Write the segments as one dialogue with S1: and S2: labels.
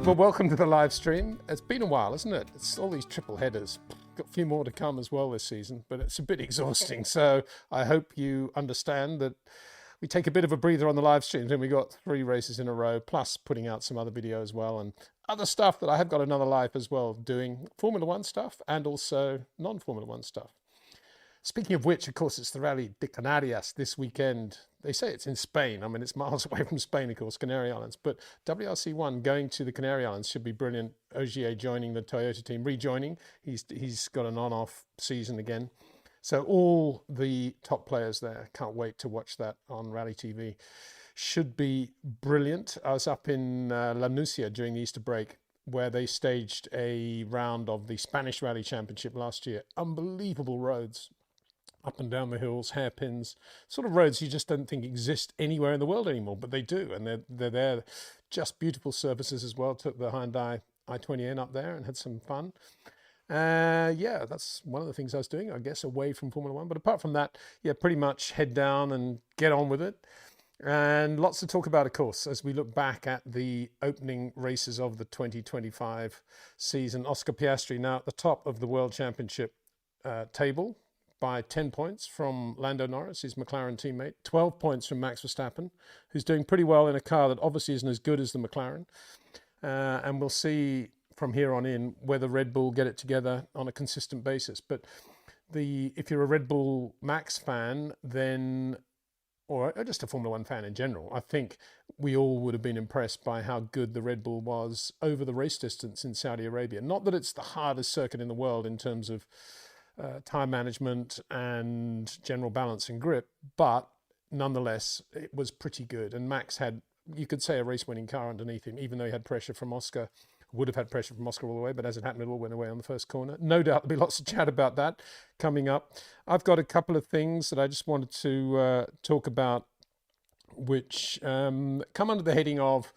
S1: Well, welcome to the live stream. It's been a while, isn't it? It's all these triple headers. Got a few more to come as well this season, but it's a bit exhausting. So I hope you understand that we take a bit of a breather on the live streams, and we got 3 races in a row, plus putting out some other video as well, and other stuff that I have got another life as well, doing Formula One stuff and also non-Formula One stuff. Speaking of which, of course, it's the Rally de Canarias this weekend. They say it's in Spain. I mean, it's miles away from Spain, of course, Canary Islands. But WRC1 going to the Canary Islands should be brilliant. Ogier joining the Toyota team, rejoining. He's got an on-off season again. So all the top players there. Can't wait to watch that on Rally TV. Should be brilliant. I was up in La Nucia during the Easter break, where they staged a round of the Spanish Rally Championship last year. Unbelievable roads. Up and down the hills, hairpins, sort of roads you just don't think exist anywhere in the world anymore, but they do, and they're there. Just beautiful surfaces as well. Took the Hyundai i20N up there and had some fun. Yeah, that's one of the things I was doing, I guess, away from Formula One. But apart from that, yeah, pretty much head down and get on with it. And lots to talk about, of course, as we look back at the opening races of the 2025 season. Oscar Piastri now at the top of the World Championship table, by 10 points from Lando Norris, his McLaren teammate, 12 points from Max Verstappen, who's doing pretty well in a car that obviously isn't as good as the McLaren. And we'll see from here on in whether Red Bull get it together on a consistent basis. But if you're a Red Bull Max fan, then, or just a Formula One fan in general, I think we all would have been impressed by how good the Red Bull was over the race distance in Saudi Arabia. Not that it's the hardest circuit in the world in terms of time management and general balance and grip, but nonetheless, it was pretty good. And Max had, you could say, a race-winning car underneath him, even though he had pressure from Oscar, would have had pressure from Oscar all the way, but as it happened, it all went away on the first corner. No doubt there'll be lots of chat about that coming up. I've got a couple of things that I just wanted to talk about, which come under the heading of,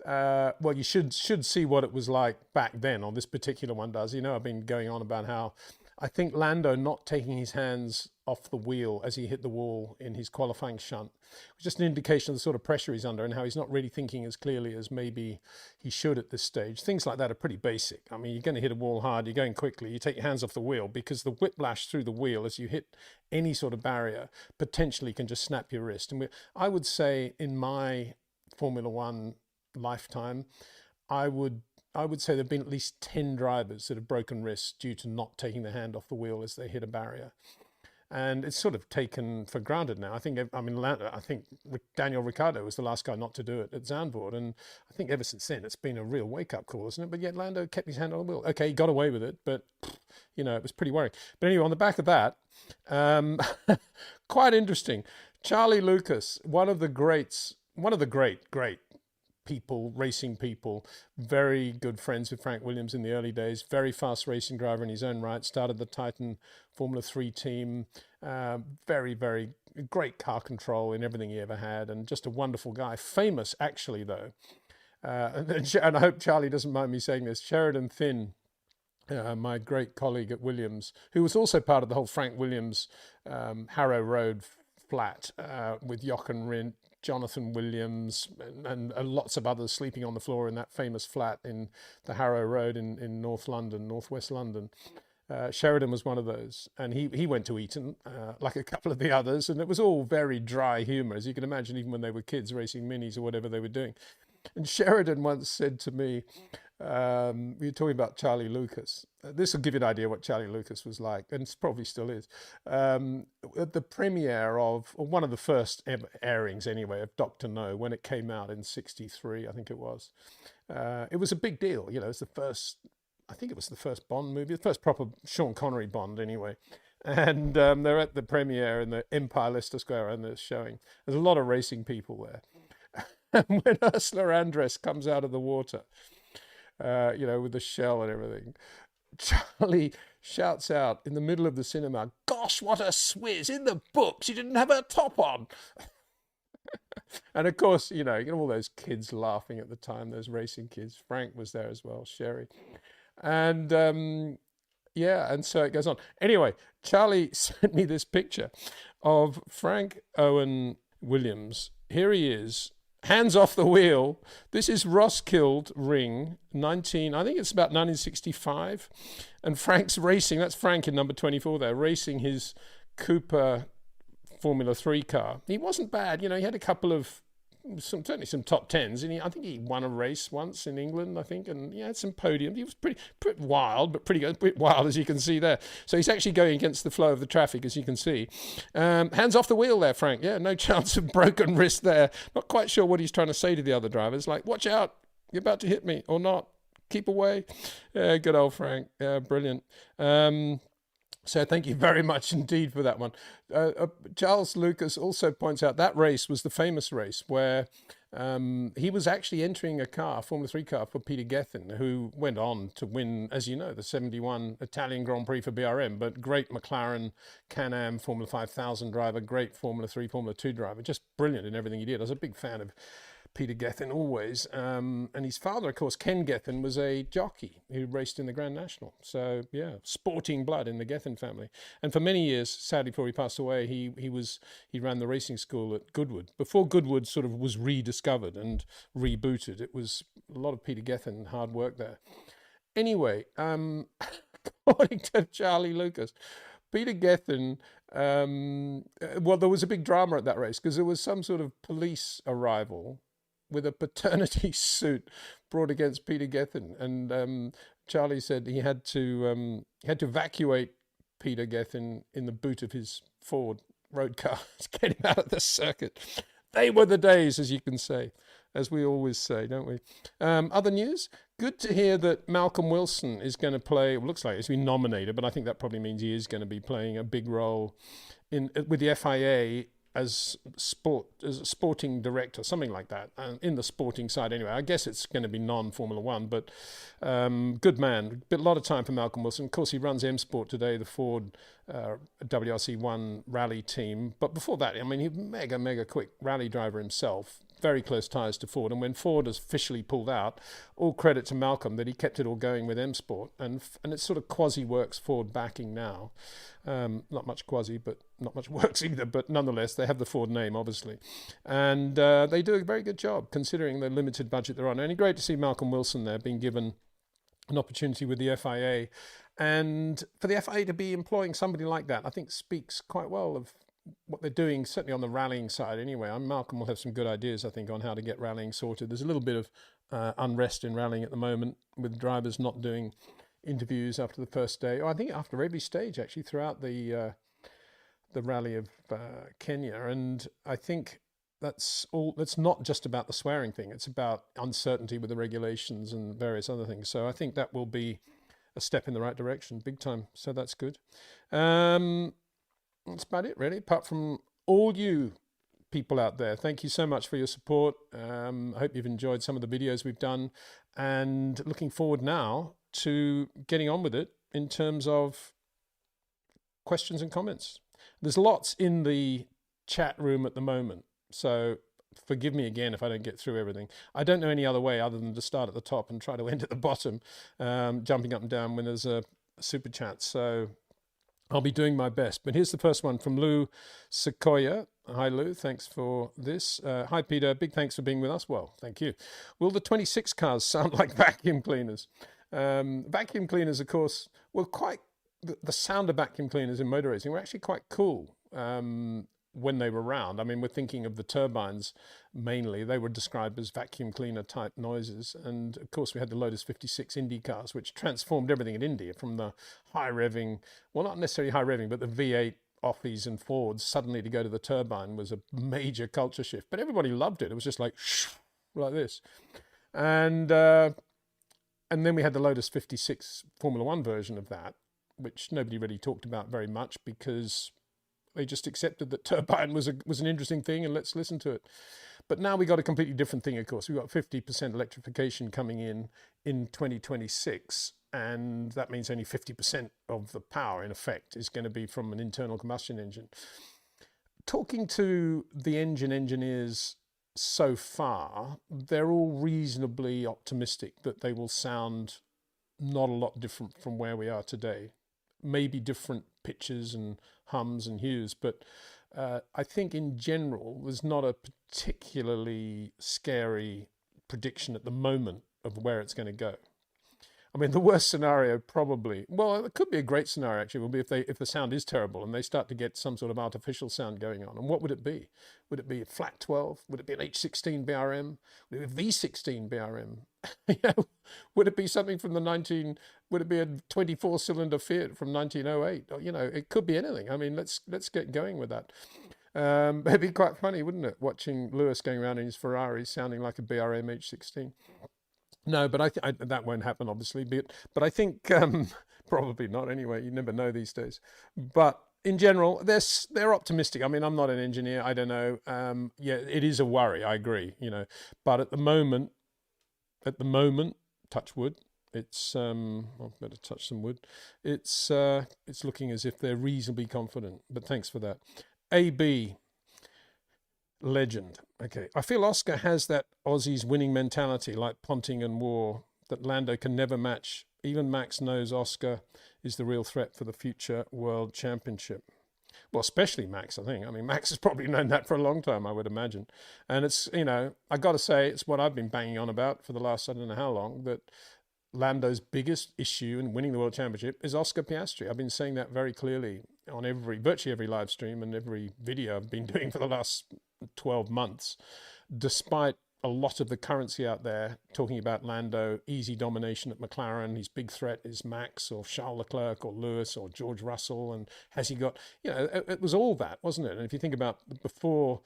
S1: well, you should see what it was like back then, or this particular one does. You know, I've been going on about how I think Lando not taking his hands off the wheel as he hit the wall in his qualifying shunt was just an indication of the sort of pressure he's under and how he's not really thinking as clearly as maybe he should at this stage. Things like that are pretty basic. I mean, you're going to hit a wall hard, you're going quickly, you take your hands off the wheel, because the whiplash through the wheel as you hit any sort of barrier potentially can just snap your wrist. And I would say in my Formula One lifetime, I would say there have been at least 10 drivers that have broken wrists due to not taking their hand off the wheel as they hit a barrier. And it's sort of taken for granted now. I think Daniel Ricciardo was the last guy not to do it at Zandvoort. And I think ever since then, it's been a real wake-up call, isn't it? But yet Lando kept his hand on the wheel. Okay, he got away with it, but, you know, it was pretty worrying. But anyway, on the back of that, quite interesting. Charlie Lucas, one of the great people, racing people, very good friends with Frank Williams in the early days, very fast racing driver in his own right, started the Titan Formula 3 team, very, very great car control in everything he ever had, and just a wonderful guy. Famous, actually, though, and I hope Charlie doesn't mind me saying this, Sheridan Finn, my great colleague at Williams, who was also part of the whole Frank Williams Harrow Road flat with Jochen Rindt, Jonathan Williams, and lots of others sleeping on the floor in that famous flat in the Harrow Road in northwest London. Sheridan was one of those, and he went to Eton, like a couple of the others, and it was all very dry humour, as you can imagine, even when they were kids racing minis or whatever they were doing. And Sheridan once said to me, you're talking about Charlie Lucas. This will give you an idea what Charlie Lucas was like, and it probably still is. At the premiere of, or one of the first airings anyway, of Dr. No, when it came out in '63, I think it was a big deal. You know, it's the first, I think it was the first Bond movie, the first proper Sean Connery Bond anyway. And they're at the premiere in the Empire Leicester Square, and they're showing. There's a lot of racing people there. And when Ursula Andress comes out of the water, you know, with the shell and everything, Charlie shouts out in the middle of the cinema, "Gosh, what a swizz! In the books, she didn't have her top on." And of course, you know all those kids laughing at the time, those racing kids. Frank was there as well, Sherry. And yeah, and so it goes on. Anyway, Charlie sent me this picture of Frank Owen Williams. Here he is Hands off the wheel. This is Roskilde Ring, I think it's about 1965. And Frank's racing, that's Frank in number 24 there, racing his Cooper Formula 3 car. He wasn't bad, he had a couple of, certainly some top tens, and I think he won a race once in England, I think, and he had some podiums. He was pretty wild, but pretty good, wild, as you can see there. So he's actually going against the flow of the traffic, as you can see. Hands off the wheel there, Frank. Yeah, no chance of broken wrist there. Not quite sure what he's trying to say to the other drivers, like, watch out, you're about to hit me, or not. Keep away. Yeah, good old Frank. Yeah, brilliant. So thank you very much indeed for that one. Charles Lucas also points out that race was the famous race where he was actually entering a car, Formula 3 car, for Peter Gethin, who went on to win, as you know, the 71 Italian Grand Prix for BRM, but great McLaren Can-Am Formula 5000 driver, great Formula 3, Formula 2 driver, just brilliant in everything he did. I was a big fan of Peter Gethin always. And his father, of course, Ken Gethin, was a jockey who raced in the Grand National. So, yeah, sporting blood in the Gethin family. And for many years, sadly, before he passed away, he ran the racing school at Goodwood. Before Goodwood sort of was rediscovered and rebooted, it was a lot of Peter Gethin hard work there. Anyway, according to Charlie Lucas, Peter Gethin, well, there was a big drama at that race because there was some sort of police arrival with a paternity suit brought against Peter Gethin, and Charlie said he had to evacuate Peter Gethin in the boot of his Ford road car to get him out of the circuit. They were the days, as you can say, as we always say, don't we? Other news? Good to hear that Malcolm Wilson is going to play. It looks like he's been nominated, but I think that probably means he is going to be playing a big role with the FIA as a sporting director, something like that, in the sporting side anyway. I guess it's going to be non-Formula One, but good man. A lot of time for Malcolm Wilson. Of course, he runs M Sport today, the Ford WRC1 rally team. But before that, I mean, he's mega quick rally driver himself. Very close ties to Ford, and when Ford has officially pulled out, all credit to Malcolm that he kept it all going with M Sport, and it sort of quasi works Ford backing now. Not much quasi, but not much works either. But nonetheless, they have the Ford name, obviously, and they do a very good job considering the limited budget they're on. And great to see Malcolm Wilson there being given an opportunity with the FIA, and for the FIA to be employing somebody like that, I think speaks quite well of what they're doing, certainly on the rallying side anyway. Malcolm will have some good ideas, I think, on how to get rallying sorted. There's a little bit of unrest in rallying at the moment, with drivers not doing interviews after the first day, or I think after every stage, actually, throughout the rally of Kenya. And I think that's not just about the swearing thing. It's about uncertainty with the regulations and various other things. So I think that will be a step in the right direction, big time. So that's good. That's about it, really, apart from all you people out there. Thank you so much for your support. I hope you've enjoyed some of the videos we've done, and looking forward now to getting on with it in terms of questions and comments. There's lots in the chat room at the moment, so forgive me again if I don't get through everything. I don't know any other way other than to start at the top and try to end at the bottom, jumping up and down when there's a super chat. So I'll be doing my best. But here's the first one from Lou Sequoia. Hi, Lou. Thanks for this. Hi, Peter. Big thanks for being with us. Well, thank you. Will the 26 cars sound like vacuum cleaners? Vacuum cleaners, of course, were quite... The sound of vacuum cleaners in motor racing were actually quite cool when they were around. I mean, we're thinking of the turbines mainly. They were described as vacuum cleaner type noises. And of course, we had the Lotus 56 Indy cars, which transformed everything in India from the high revving, well, not necessarily high revving, but the V8 Offis and Fords suddenly to go to the turbine was a major culture shift. But everybody loved it. It was just like this. And then we had the Lotus 56 Formula One version of that, which nobody really talked about very much because they just accepted that turbine was an interesting thing, and let's listen to it. But now we got a completely different thing, of course. We've got 50% electrification coming in 2026, and that means only 50% of the power, in effect, is going to be from an internal combustion engine. Talking to the engine engineers so far, they're all reasonably optimistic that they will sound not a lot different from where we are today. Maybe different pitches and hums and hues, but I think in general, there's not a particularly scary prediction at the moment of where it's going to go. I mean, the worst scenario probably, well, it could be a great scenario actually, will be if the sound is terrible and they start to get some sort of artificial sound going on. And what would it be? Would it be a flat 12? Would it be an H16 BRM? Would it be a V16 BRM? Would it be something from would it be a 24-cylinder Fiat from 1908? Or, it could be anything. I mean, let's get going with that. It'd be quite funny, wouldn't it? Watching Lewis going around in his Ferrari sounding like a BRM H16. No, but that won't happen, obviously. But I think probably not anyway. You never know these days. But in general, they're optimistic. I mean, I'm not an engineer. I don't know. Yeah, it is a worry. I agree. But at the moment, touch wood. It's I'll better touch some wood. It's looking as if they're reasonably confident. But thanks for that. AB. Legend. Okay, I feel Oscar has that Aussies winning mentality like Ponting and War that Lando can never match. Even Max knows Oscar is the real threat for the future world championship. Well, especially Max, I think. I mean, Max has probably known that for a long time, I would imagine. And it's, I got to say, it's what I've been banging on about for the last, I don't know how long, that Lando's biggest issue in winning the world championship is Oscar Piastri. I've been saying that very clearly on virtually every live stream and every video I've been doing for the last 12 months, despite a lot of the currency out there talking about Lando, easy domination at McLaren, his big threat is Max or Charles Leclerc or Lewis or George Russell, and has he got, it was all that, wasn't it? And if you think about before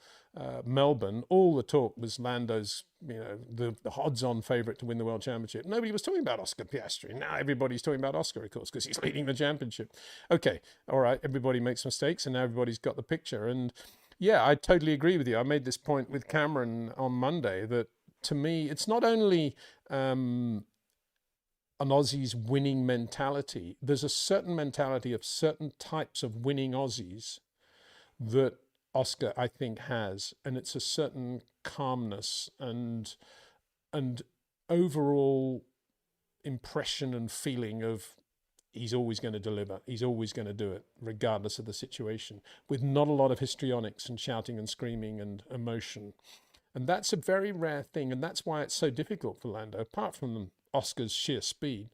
S1: Melbourne, all the talk was Lando's, the odds-on favourite to win the World Championship. Nobody was talking about Oscar Piastri. Now everybody's talking about Oscar, of course, because he's leading the championship. Okay, all right, everybody makes mistakes, and now everybody's got the picture. And yeah, I totally agree with you. I made this point with Cameron on Monday that, to me, it's not only an Aussie's winning mentality. There's a certain mentality of certain types of winning Aussies that Oscar, I think, has, and it's a certain calmness and overall impression and feeling of he's always going to deliver. He's always going to do it, regardless of the situation, with not a lot of histrionics and shouting and screaming and emotion. And that's a very rare thing, and that's why it's so difficult for Lando, apart from Oscar's sheer speed.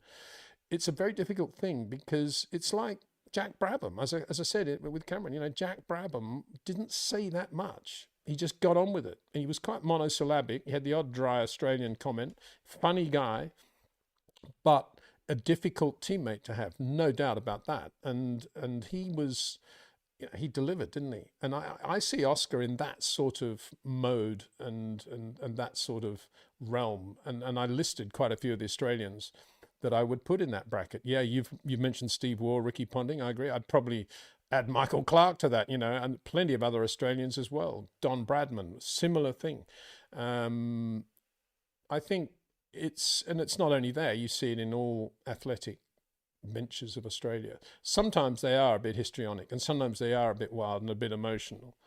S1: It's a very difficult thing because it's like Jack Brabham, as I said with Cameron, Jack Brabham didn't say that much. He just got on with it. And he was quite monosyllabic. He had the odd dry Australian comment. Funny guy, but a difficult teammate to have, no doubt about that. And he was, he delivered, didn't he? And I see Oscar in that sort of mode and that sort of realm. And I listed quite a few of the Australians that I would put in that bracket. Yeah, you've mentioned Steve Waugh, Ricky Ponting. I agree. I'd probably add Michael Clark to that, and plenty of other Australians as well. Don Bradman, similar thing. I think it's not only there, you see it in all athletic ventures of Australia. Sometimes they are a bit histrionic and sometimes they are a bit wild and a bit emotional.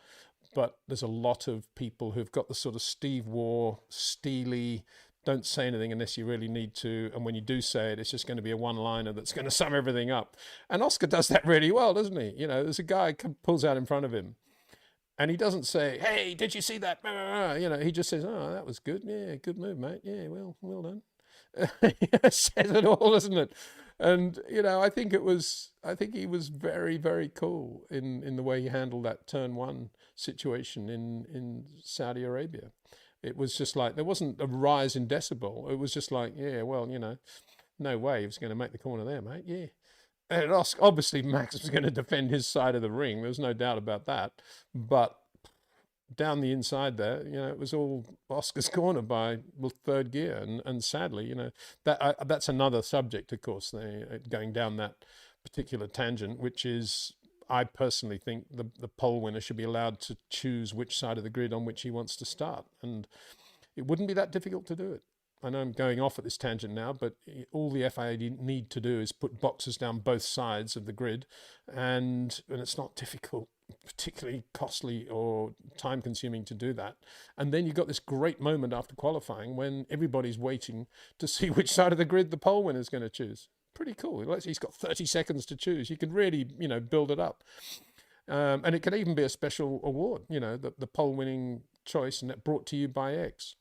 S1: But there's a lot of people who've got the sort of Steve Waugh, steely, don't say anything unless you really need to. And when you do say it, it's just going to be a one-liner that's going to sum everything up. And Oscar does that really well, doesn't he? There's a guy pulls out in front of him and he doesn't say, hey, did you see that? He just says, oh, that was good. Yeah, good move, mate. Yeah, well done. It says it all, doesn't it? And, I think he was very, very cool in the way he handled that turn one situation in Saudi Arabia. It was just like, there wasn't a rise in decibel. It was just like, yeah, well, no way he was going to make the corner there, mate. Yeah. And obviously Max was going to defend his side of the ring. There's no doubt about that. But down the inside there, it was all Oscar's corner by third gear. And sadly, that's another subject, of course, going down that particular tangent, which is, I personally think the pole winner should be allowed to choose which side of the grid on which he wants to start. And it wouldn't be that difficult to do it. I know I'm going off at this tangent now, but all the FIA need to do is put boxes down both sides of the grid, and it's not difficult, particularly costly or time-consuming to do that. And then you've got this great moment after qualifying when everybody's waiting to see which side of the grid the pole winner is going to choose. Pretty cool. He's got 30 seconds to choose. You can really, build it up. And it could even be a special award, the poll winning choice, and that brought to you by X.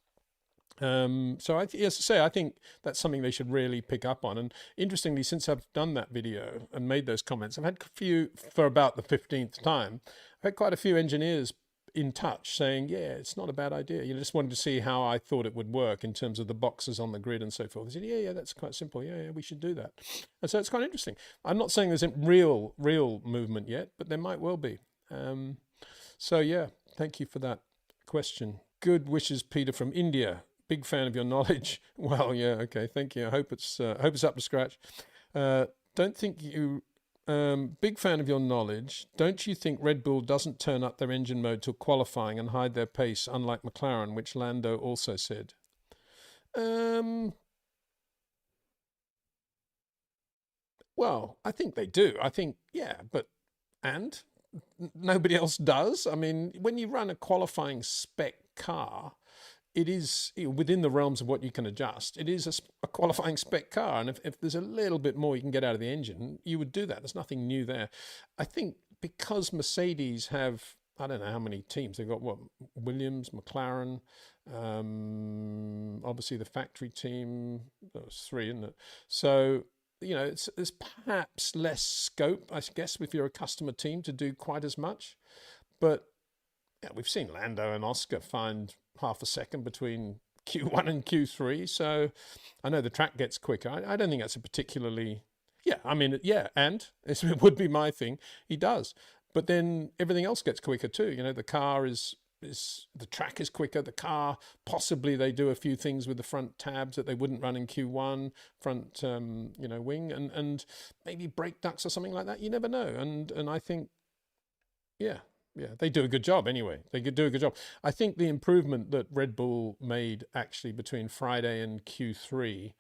S1: So as I say, I think that's something they should really pick up on. And interestingly, since I've done that video and made those comments, I've had a few, for about the 15th time, I've had quite a few engineers in touch saying, yeah, it's not a bad idea. Just wanted to see how I thought it would work in terms of the boxes on the grid and so forth. They said, yeah, that's quite simple. Yeah, we should do that. And so it's quite interesting. I'm not saying there's a real movement yet, but there might well be. So yeah, thank you for that question. Good wishes, Peter from India. Big fan of your knowledge. Well, yeah, okay, thank you. I hope it's up to scratch. Don't think you... big fan of your knowledge. Don't you think Red Bull doesn't turn up their engine mode till qualifying and hide their pace, unlike McLaren, which Lando also said? Well, I think they do. I think, yeah, but nobody else does. I mean, when you run a qualifying spec car, it is within the realms of what you can adjust. It is a qualifying spec car. And if there's a little bit more you can get out of the engine, you would do that. There's nothing new there. I think because Mercedes have, I don't know how many teams. They've got, Williams, McLaren, obviously the factory team. That was 3, isn't it? So, there's perhaps less scope, I guess, if you're a customer team to do quite as much. But yeah, we've seen Lando and Oscar find half a second between Q1 and Q3. So I know the track gets quicker. I don't think that's a particularly... Yeah, I mean, yeah, and it would be my thing. He does. But then everything else gets quicker too. The car is the track is quicker. The car, possibly they do a few things with the front tabs that they wouldn't run in Q1, front, wing, and maybe brake ducts or something like that. You never know. And I think, yeah, they do a good job anyway. They could do a good job. I think the improvement that Red Bull made actually between Friday and Q3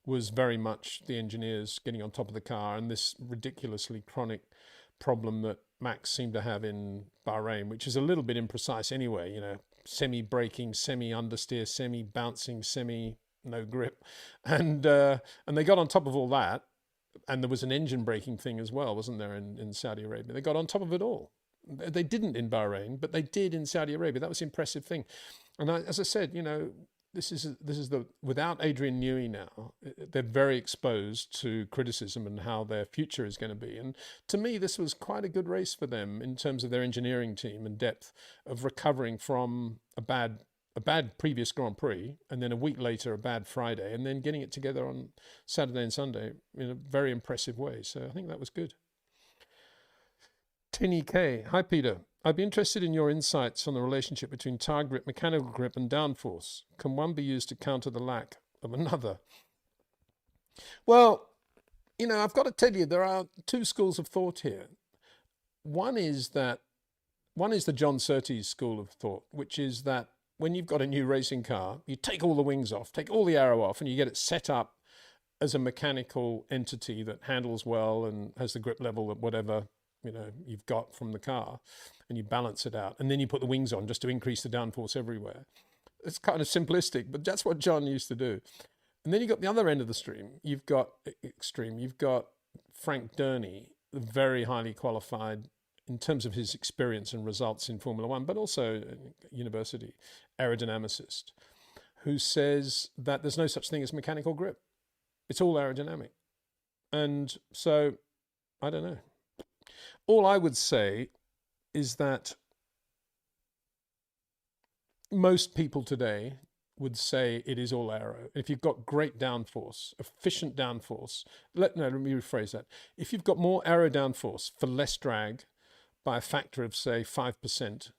S1: was very much the engineers getting on top of the car and this ridiculously chronic problem that Max seemed to have in Bahrain, which is a little bit imprecise anyway, semi-braking, semi-understeer, semi-bouncing, semi-no grip. And they got on top of all that. And there was an engine braking thing as well, wasn't there, in Saudi Arabia? They got on top of it all. They didn't in Bahrain, but they did in Saudi Arabia. That was the impressive thing. And as I said, this is the without Adrian Newey now, they're very exposed to criticism and how their future is going to be. And to me, this was quite a good race for them in terms of their engineering team and depth of recovering from a bad previous Grand Prix, and then a week later a bad Friday, and then getting it together on Saturday and Sunday in a very impressive way. So I think that was good. Tinny K. Hi, Peter. I'd be interested in your insights on the relationship between tire grip, mechanical grip, and downforce. Can one be used to counter the lack of another? Well, I've got to tell you, there are 2 schools of thought here. One is the John Surtees school of thought, which is that when you've got a new racing car, you take all the wings off, take all the aero off, and you get it set up as a mechanical entity that handles well and has the grip level at whatever you've got from the car, and you balance it out, and then you put the wings on just to increase the downforce everywhere. It's kind of simplistic, but that's what John used to do. And then you got the other end of the extreme. You've got Frank Durney, very highly qualified in terms of his experience and results in Formula One, but also university aerodynamicist, who says that there's no such thing as mechanical grip. It's all aerodynamic. And so, I don't know. All I would say is that most people today would say it is all aero. If you've got great downforce, efficient downforce, let me rephrase that. If you've got more aero downforce for less drag by a factor of, say, 5%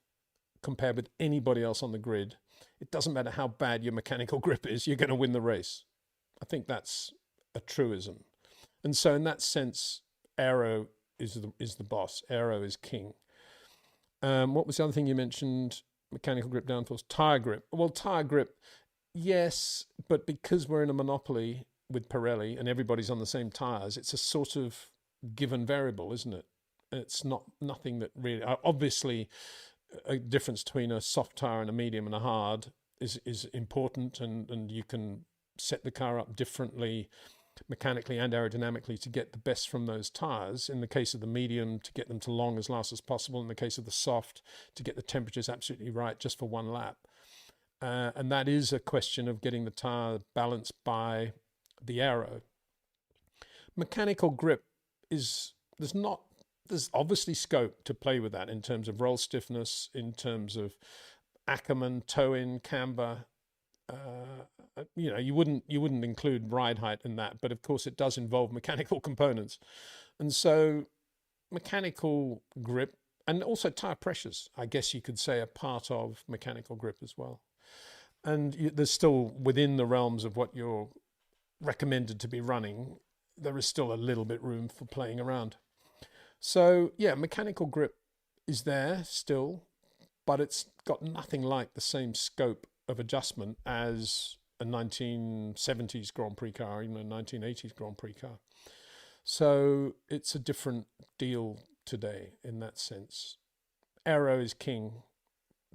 S1: compared with anybody else on the grid, it doesn't matter how bad your mechanical grip is, you're going to win the race. I think that's a truism. And so in that sense, aero is the boss. Aero is king. What was the other thing you mentioned? Mechanical grip, downforce, tire grip. Well, tire grip, yes, but because we're in a monopoly with Pirelli and everybody's on the same tires, it's a sort of given variable, isn't it? It's nothing that really... Obviously, a difference between a soft tire and a medium and a hard is important, and you can set the car up differently mechanically and aerodynamically to get the best from those tires. In the case of the medium, to get them to long as last as possible. In the case of the soft, to get the temperatures absolutely right just for one lap. And that is a question of getting the tire balanced by the aero. Mechanical grip there's obviously scope to play with that in terms of roll stiffness, in terms of Ackerman, toe-in, camber. You wouldn't include ride height in that, but of course it does involve mechanical components. And so mechanical grip and also tire pressures, I guess you could say, are part of mechanical grip as well. And there's still, within the realms of what you're recommended to be running, there is still a little bit room for playing around. So yeah, mechanical grip is there still, but it's got nothing like the same scope of adjustment as a 1970s Grand Prix car, even a 1980s Grand Prix car. So it's a different deal today in that sense. Aero is king.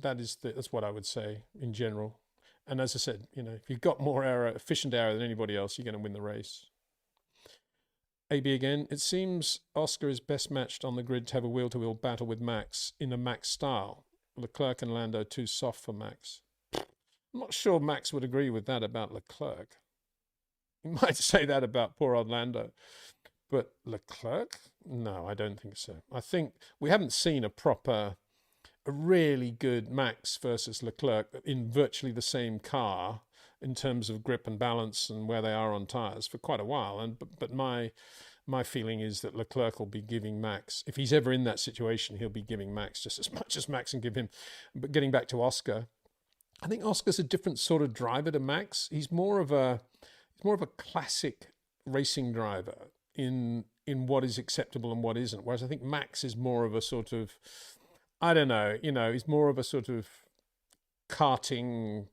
S1: That's what I would say in general. And as I said, if you've got more efficient aero than anybody else, you're going to win the race. AB again, it seems Oscar is best matched on the grid to have a wheel-to-wheel battle with Max in a Max style. Leclerc and Lando too soft for Max. I'm not sure Max would agree with that about Leclerc. He might say that about poor old Lando. But Leclerc? No, I don't think so. I think we haven't seen a really good Max versus Leclerc in virtually the same car in terms of grip and balance and where they are on tyres for quite a while. But my feeling is that Leclerc will be giving Max, if he's ever in that situation, he'll be giving Max just as much as Max can give him. But getting back to Oscar, I think Oscar's a different sort of driver to Max. He's more of a classic racing driver in what is acceptable and what isn't. Whereas I think Max is more of a sort of, I don't know, he's more of a sort of karting,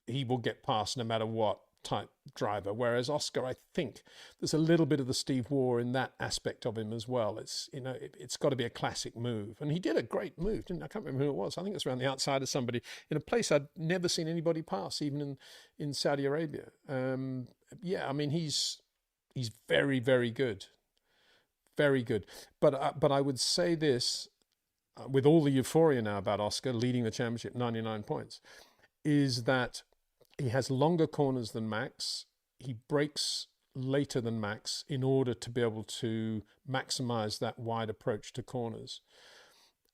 S1: he will get past no matter what type driver. Whereas Oscar, I think there's a little bit of the Steve Waugh in that aspect of him as well. It's, it's got to be a classic move. And he did a greet move, didn't I? I can't remember who it was. I think it was around the outside of somebody in a place I'd never seen anybody pass, even in Saudi Arabia. Yeah, I mean, he's very, very good. Very good. But I would say this, with all the euphoria now about Oscar leading the championship, 99 points, is that he has longer corners than Max. He brakes later than Max in order to be able to maximize that wide approach to corners.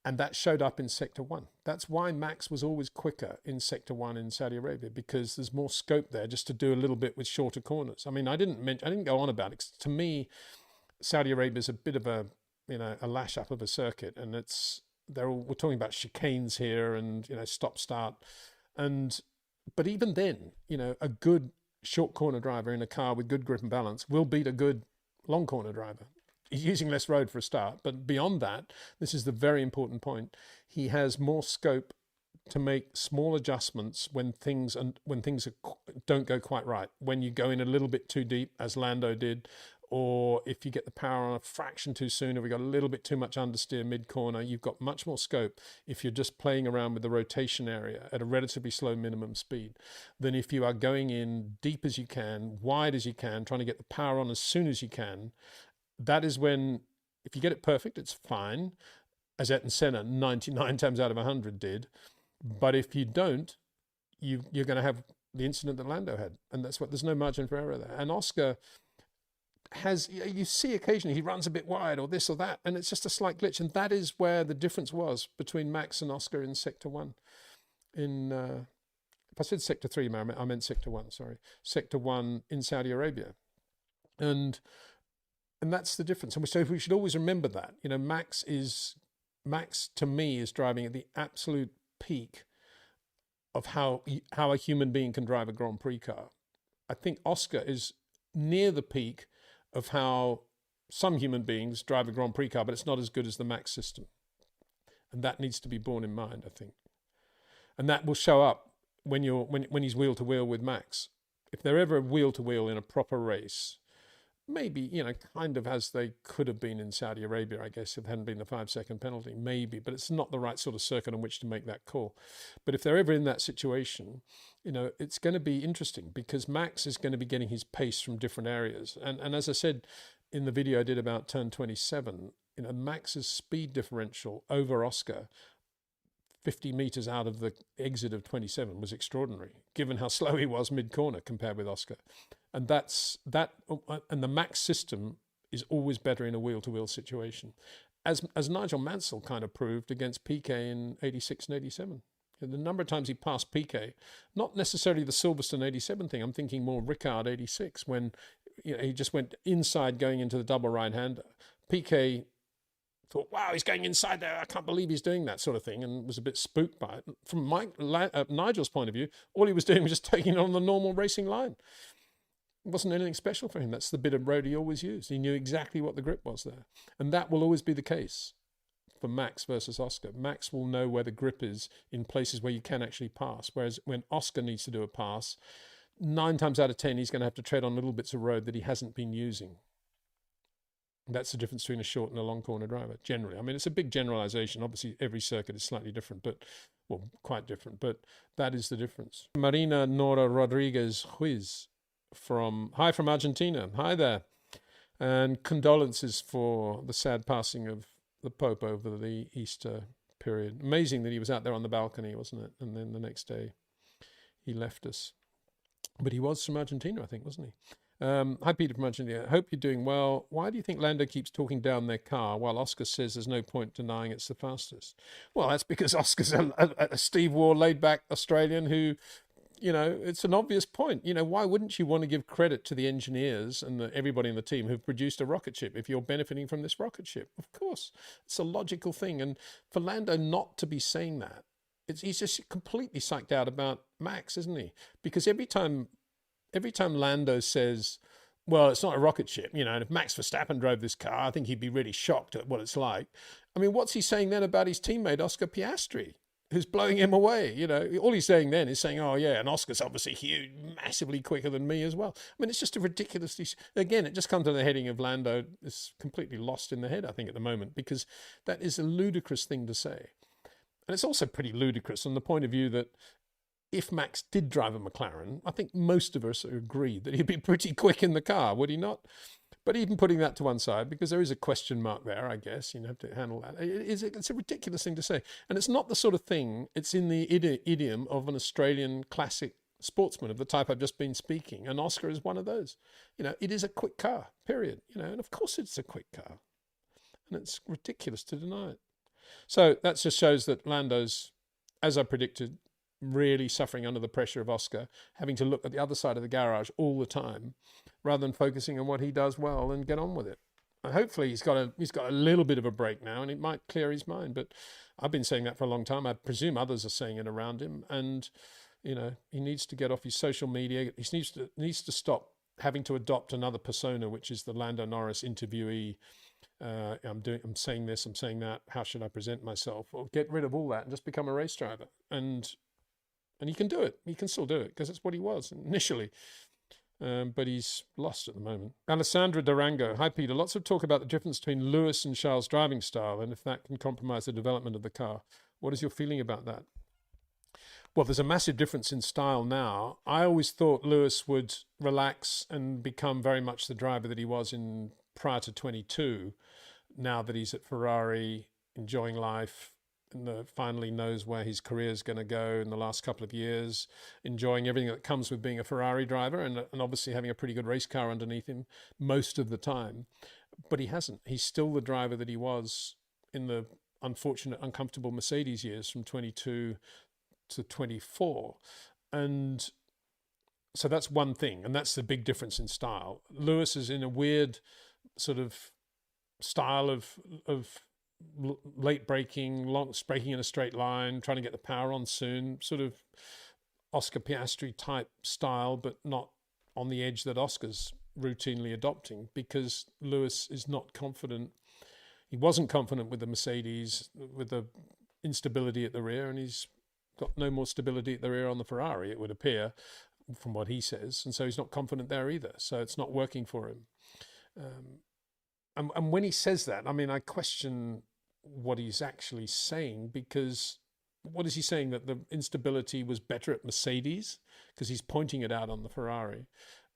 S1: And that showed up in Sector 1. That's why Max was always quicker in Sector 1 in Saudi Arabia, because there's more scope there just to do a little bit with shorter corners. I mean, I didn't go on about it. To me, Saudi Arabia is a bit of a lash up of a circuit, and we're talking about chicanes here and stop start, but even then, a good short corner driver in a car with good grip and balance will beat a good long corner driver. He's using less road for a start, but beyond that, this is the very important point. He has more scope to make small adjustments when things don't go quite right. When you go in a little bit too deep, as Lando did, or if you get the power on a fraction too soon, or we got a little bit too much understeer mid-corner, you've got much more scope if you're just playing around with the rotation area at a relatively slow minimum speed than if you are going in deep as you can, wide as you can, trying to get the power on as soon as you can. That is when, if you get it perfect, it's fine, as Ayrton Senna 99 times out of 100 did. But if you don't, you're going to have the incident that Lando had. And there's no margin for error there. And Oscar you see occasionally he runs a bit wide or this or that, and it's just a slight glitch. And that is where the difference was between Max and Oscar in Sector 1. If I said Sector 3, I meant Sector 1, sorry. Sector 1 in Saudi Arabia. And that's the difference. And so we should always remember that. Max to me is driving at the absolute peak of how a human being can drive a Grand Prix car. I think Oscar is near the peak of how some human beings drive a Grand Prix car, but it's not as good as the Max system. And that needs to be borne in mind, I think. And that will show up when he's wheel to wheel with Max. If they're ever wheel to wheel in a proper race, maybe, you know, kind of as they could have been in Saudi Arabia, I guess, if it hadn't been the 5-second penalty, maybe, but it's not the right sort of circuit on which to make that call. But if they're ever in that situation, you know, it's going to be interesting because Max is going to be getting his pace from different areas. And as I said in the video I did about turn 27, you know, Max's speed differential over Oscar 50 meters out of the exit of 27 was extraordinary, given how slow he was mid-corner compared with Oscar. And and the Max system is always better in a wheel-to-wheel situation, as Nigel Mansell kind of proved against Piquet in 86 and 87. The number of times he passed Piquet, not necessarily the Silverstone 87 thing, I'm thinking more Ricard 86, when, you know, he just went inside going into the double right-hander. Piquet thought, wow, he's going inside there, I can't believe he's doing that sort of thing, and was a bit spooked by it. From Nigel's point of view, all he was doing was just taking it on the normal racing line. It wasn't anything special for him. That's the bit of road he always used. He knew exactly what the grip was there. And that will always be the case for Max versus Oscar. Max will know where the grip is in places where you can actually pass, whereas when Oscar needs to do a pass, 9 times out of 10, he's going to have to tread on little bits of road that he hasn't been using. That's the difference between a short and a long corner driver, generally. I mean, it's a big generalization. Obviously, every circuit is slightly different, but, well, quite different, but that is the difference. Marina Nora Rodriguez Ruiz from Argentina. Hi there. And condolences for the sad passing of the Pope over the Easter period. Amazing that he was out there on the balcony, wasn't it? And then the next day he left us. But he was from Argentina, I think, wasn't he? Hi, Peter from Argentina. Hope you're doing well. Why do you think Lando keeps talking down their car while Oscar says there's no point denying it's the fastest? Well, that's because Oscar's a Steve Waugh laid-back Australian who, you know, it's an obvious point. You know, why wouldn't you want to give credit to the engineers and everybody in the team who've produced a rocket ship if you're benefiting from this rocket ship? Of course, it's a logical thing. And for Lando not to be saying that, he's just completely psyched out about Max, isn't he? Because every time Lando says, well, it's not a rocket ship, you know, and if Max Verstappen drove this car, I think he'd be really shocked at what it's like. I mean, what's he saying then about his teammate, Oscar Piastri, who's blowing him away? You know, all he's saying then is saying, oh, yeah, and Oscar's obviously huge, massively quicker than me as well. I mean, it's just a ridiculously... Again, it just comes to the heading of Lando is completely lost in the head, I think, at the moment, because that is a ludicrous thing to say. And it's also pretty ludicrous from the point of view that if Max did drive a McLaren, I think most of us agree that he'd be pretty quick in the car, would he not? But even putting that to one side, because there is a question mark there, I guess, you have to handle that. It's a ridiculous thing to say. And it's not the sort of thing, it's in the idiom of an Australian classic sportsman of the type I've just been speaking. And Oscar is one of those. You know, it is a quick car, period. You know, and of course it's a quick car. And it's ridiculous to deny it. So that just shows that Lando's, as I predicted, really suffering under the pressure of Oscar, having to look at the other side of the garage all the time, rather than focusing on what he does well and get on with it. And hopefully he's got a little bit of a break now, and it might clear his mind. But I've been saying that for a long time. I presume others are saying it around him, and you know, he needs to get off his social media. He needs to stop having to adopt another persona, which is the Lando Norris interviewee. I'm saying this, I'm saying that. How should I present myself? Or get rid of all that and just become a race driver. And he can do it. He can still do it because it's what he was initially. But he's lost at the moment. Alessandra Durango. Hi, Peter. Lots of talk about the difference between Lewis and Charles' driving style and if that can compromise the development of the car. What is your feeling about that? Well, there's a massive difference in style now. I always thought Lewis would relax and become very much the driver that he was in prior to 22. Now that he's at Ferrari, enjoying life, and finally knows where his career is going to go in the last couple of years, enjoying everything that comes with being a Ferrari driver and obviously having a pretty good race car underneath him most of the time. But he hasn't. He's still the driver that he was in the unfortunate, uncomfortable Mercedes years from 22 to 24. And so that's one thing, and that's the big difference in style. Lewis is in a weird sort of style of late braking, long braking in a straight line, trying to get the power on soon, sort of Oscar Piastri type style, but not on the edge that Oscar's routinely adopting, because Lewis is not confident. He wasn't confident with the Mercedes, with the instability at the rear, and he's got no more stability at the rear on the Ferrari, it would appear, from what he says. And so he's not confident there either. So it's not working for him. And when he says that, I mean, I question what he's actually saying, because what is he saying? That the instability was better at Mercedes because he's pointing it out on the Ferrari?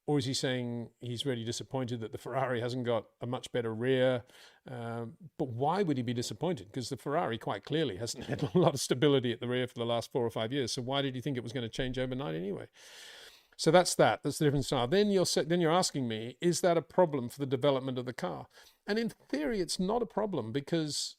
S1: Or is he saying he's really disappointed that the Ferrari hasn't got a much better rear? But why would he be disappointed? Because the Ferrari quite clearly hasn't had a lot of stability at the rear for the last 4 or 5 years. So why did he think it was going to change overnight anyway? So that's the different style. Then you're asking me, is that a problem for the development of the car? And in theory, it's not a problem, because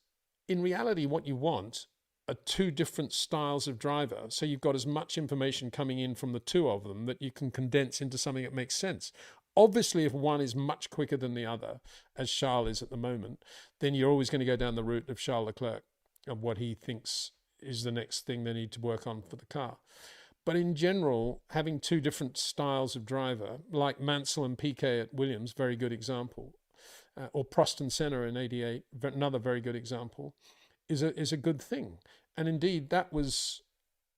S1: in reality, what you want are two different styles of driver. So you've got as much information coming in from the two of them that you can condense into something that makes sense. Obviously, if one is much quicker than the other, as Charles is at the moment, then you're always going to go down the route of Charles Leclerc, of what he thinks is the next thing they need to work on for the car. But in general, having two different styles of driver, like Mansell and Piquet at Williams, very good example, or Prost and Senna in '88, another very good example, is a good thing. And indeed, that was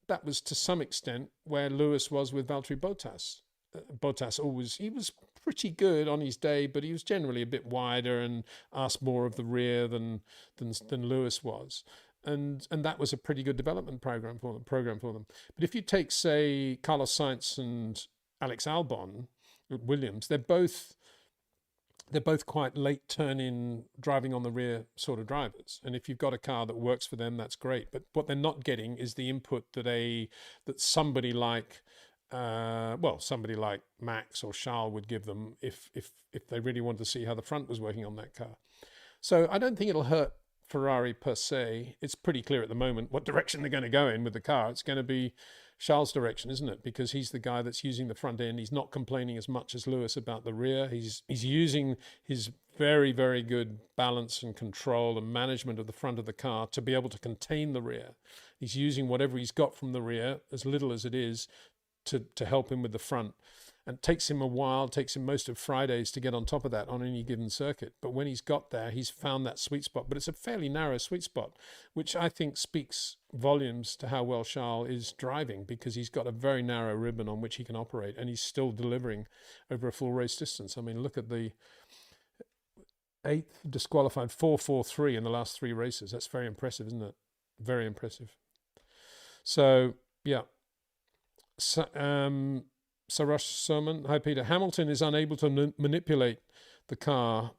S1: to some extent where Lewis was with Valtteri Bottas. He was pretty good on his day, but he was generally a bit wider and asked more of the rear than Lewis was. And that was a pretty good development program for them. But if you take, say, Carlos Sainz and Alex Albon at Williams, they're both quite late turn-in, driving on the rear sort of drivers. And if you've got a car that works for them, that's great. But what they're not getting is the input that somebody like Max or Charles would give them if they really wanted to see how the front was working on that car. So I don't think it'll hurt Ferrari per se. It's pretty clear at the moment what direction they're going to go in with the car. It's going to be Charles' direction, isn't it? Because he's the guy that's using the front end. He's not complaining as much as Lewis about the rear. He's using his very, very good balance and control and management of the front of the car to be able to contain the rear. He's using whatever he's got from the rear, as little as it is, to help him with the front. And it takes him a while, takes him most of Fridays to get on top of that on any given circuit. But when he's got there, he's found that sweet spot. But it's a fairly narrow sweet spot, which I think speaks volumes to how well Charles is driving, because he's got a very narrow ribbon on which he can operate, and he's still delivering over a full race distance. I mean, look at the 8th disqualified 4.43 in the last 3 races. That's very impressive, isn't it? Very impressive. So, yeah. Sarash Soman, hi Peter. Hamilton is unable to manipulate the car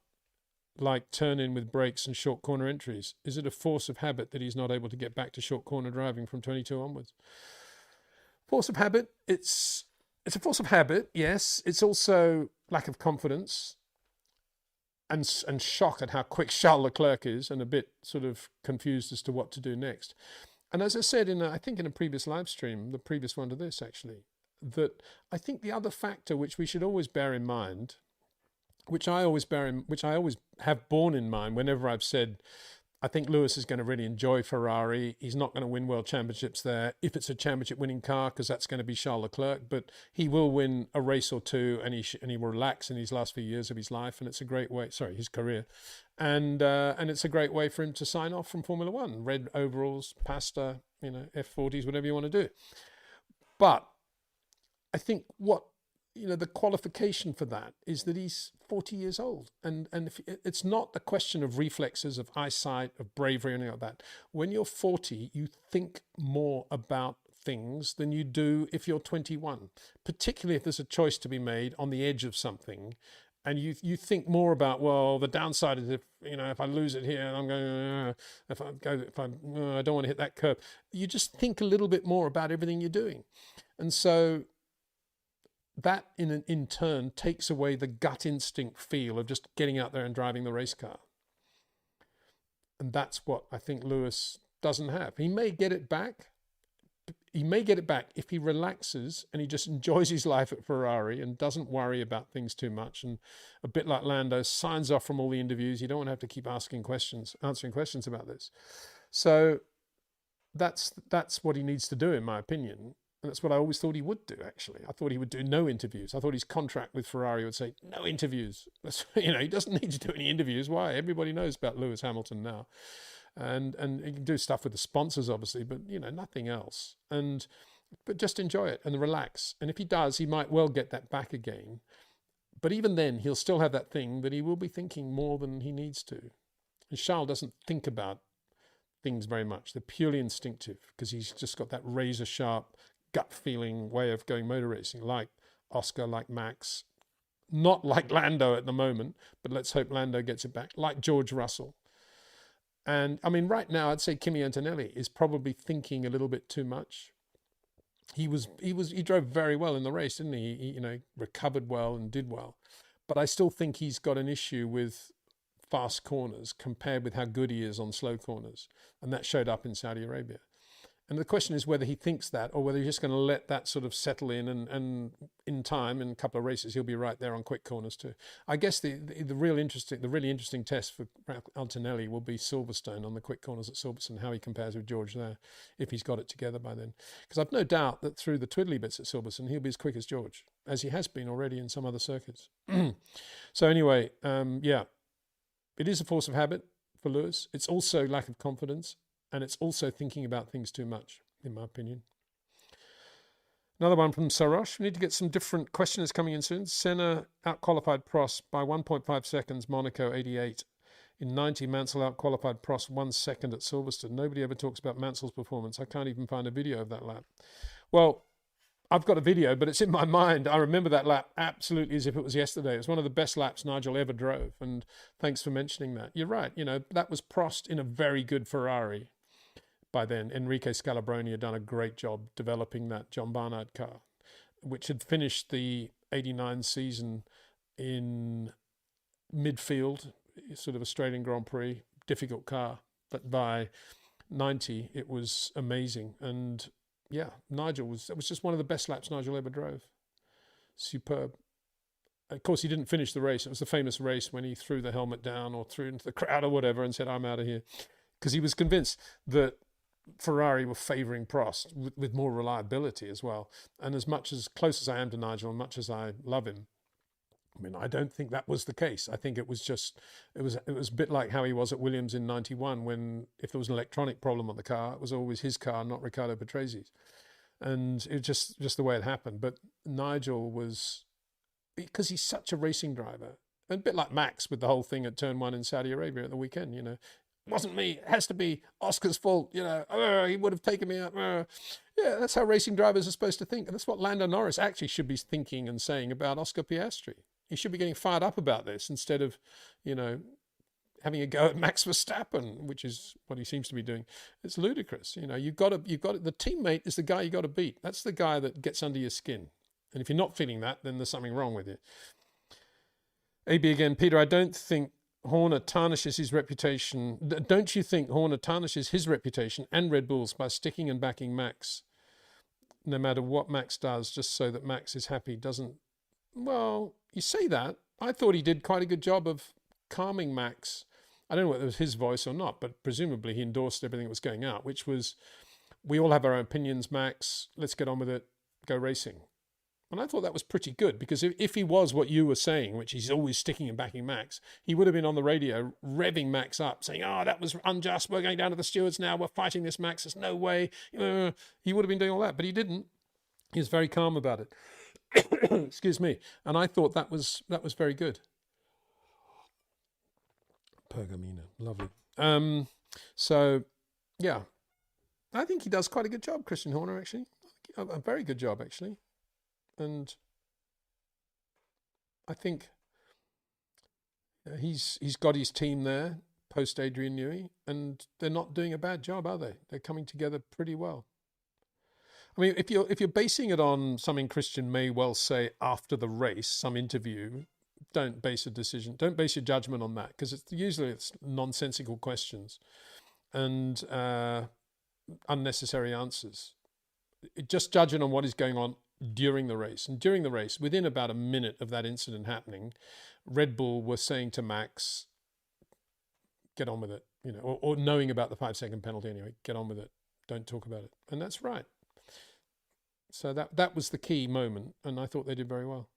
S1: like turn-in with brakes and short corner entries. Is it a force of habit that he's not able to get back to short corner driving from 22 onwards? Force of habit, it's a force of habit, yes. It's also lack of confidence and shock at how quick Charles Leclerc is, and a bit sort of confused as to what to do next. And as I said I think in a previous live stream, the previous one to this actually, that I think the other factor which we should always bear in mind, which I always have borne in mind whenever I've said, I think Lewis is going to really enjoy Ferrari. He's not going to win world championships there if it's a championship winning car, because that's going to be Charles Leclerc, but he will win a race or two, and he will relax in these last few years of his life, and it's a great way, his career. And it's a great way for him to sign off from Formula One. Red overalls, pasta, F40s, whatever you want to do. But I think the qualification for that is that he's 40 years old. And if it's not a question of reflexes, of eyesight, of bravery, or anything like that. When you're 40, you think more about things than you do if you're 21, particularly if there's a choice to be made on the edge of something. And you think more about, well, the downside is if I lose it here, and I'm going, I don't want to hit that curve. You just think a little bit more about everything you're doing. And so that in turn takes away the gut instinct feel of just getting out there and driving the race car. And that's what I think Lewis doesn't have. He may get it back. He may get it back if he relaxes and he just enjoys his life at Ferrari and doesn't worry about things too much. And a bit like Lando, signs off from all the interviews. You don't want to have to keep answering questions about this. So that's what he needs to do, in my opinion. And that's what I always thought he would do, actually. I thought he would do no interviews. I thought his contract with Ferrari would say, no interviews. He doesn't need to do any interviews. Why? Everybody knows about Lewis Hamilton now. And he can do stuff with the sponsors, obviously, but, nothing else. But just enjoy it and relax. And if he does, he might well get that back again. But even then, he'll still have that thing that he will be thinking more than he needs to. And Charles doesn't think about things very much. They're purely instinctive because he's just got that razor sharp gut feeling way of going motor racing, like Oscar, like Max, not like Lando at the moment, but let's hope Lando gets it back, like George Russell. And I mean, right now, I'd say Kimi Antonelli is probably thinking a little bit too much. He drove very well in the race, didn't he? He recovered well and did well. But I still think he's got an issue with fast corners compared with how good he is on slow corners. And that showed up in Saudi Arabia. And the question is whether he thinks that or whether he's just going to let that sort of settle in and in time, in a couple of races, he'll be right there on quick corners too. I guess the really interesting test for Antonelli will be Silverstone on the quick corners at Silverstone, how he compares with George there, if he's got it together by then. Because I've no doubt that through the twiddly bits at Silverstone, he'll be as quick as George, as he has been already in some other circuits. So anyway, yeah, it is a force of habit for Lewis. It's also lack of confidence. And it's also thinking about things too much, in my opinion. Another one from Sarosh. We need to get some different questioners coming in soon. Senna out-qualified Prost by 1.5 seconds, Monaco 88. In 90, Mansell out-qualified Prost 1 second at Silverstone. Nobody ever talks about Mansell's performance. I can't even find a video of that lap. Well, I've got a video, but it's in my mind. I remember that lap absolutely as if it was yesterday. It was one of the best laps Nigel ever drove. And thanks for mentioning that. You're right. That was Prost in a very good Ferrari. By then, Enrique Scalabroni had done a great job developing that John Barnard car, which had finished the 89 season in midfield, sort of Australian Grand Prix, difficult car. But by 90, it was amazing. And yeah, that was just one of the best laps Nigel ever drove. Superb. Of course, he didn't finish the race. It was the famous race when he threw the helmet down or threw into the crowd or whatever and said, "I'm out of here." Because he was convinced that Ferrari were favouring Prost with more reliability as well. And as close as I am to Nigel and much as I love him, I mean, I don't think that was the case. I think it was a bit like how he was at Williams in 91 when if there was an electronic problem on the car, it was always his car, not Riccardo Patresi's. And it was just the way it happened. But Nigel was, because he's such a racing driver, a bit like Max with the whole thing at Turn 1 in Saudi Arabia at the weekend, wasn't me. It has to be Oscar's fault. He would have taken me out. Yeah, that's how racing drivers are supposed to think. And that's what Lando Norris actually should be thinking and saying about Oscar Piastri. He should be getting fired up about this instead of, having a go at Max Verstappen, which is what he seems to be doing. It's ludicrous. You've got to, the teammate is the guy you got to beat. That's the guy that gets under your skin. And if you're not feeling that, then there's something wrong with you. AB again, Peter, I don't think Horner tarnishes his reputation. Don't you think Horner tarnishes his reputation and Red Bull's by sticking and backing Max, no matter what Max does, just so that Max is happy? Well, you say that. I thought he did quite a good job of calming Max. I don't know whether it was his voice or not, but presumably he endorsed everything that was going out, which was, we all have our own opinions, Max, let's get on with it, go racing. And I thought that was pretty good, because if he was what you were saying, which he's always sticking and backing Max, he would have been on the radio revving Max up, saying, "Oh, that was unjust. We're going down to the stewards now. We're fighting this, Max. There's no way." He would have been doing all that, but he didn't. He was very calm about it. Excuse me. And I thought that was very good. Pergamino, lovely. So, yeah, I think he does quite a good job, Christian Horner. Actually, a very good job, actually. And I think he's got his team there post Adrian Newey, and they're not doing a bad job, are they? They're coming together pretty well. I mean, if you're basing it on something Christian may well say after the race, some interview, don't base your judgment on that, because usually it's nonsensical questions and unnecessary answers. Just judge it on what is going on during the race. And during the race, within about a minute of that incident happening, Red Bull were saying to Max, get on with it, or knowing about the 5-second penalty anyway, get on with it, don't talk about it. And that's right. So that was the key moment, and I thought they did very well.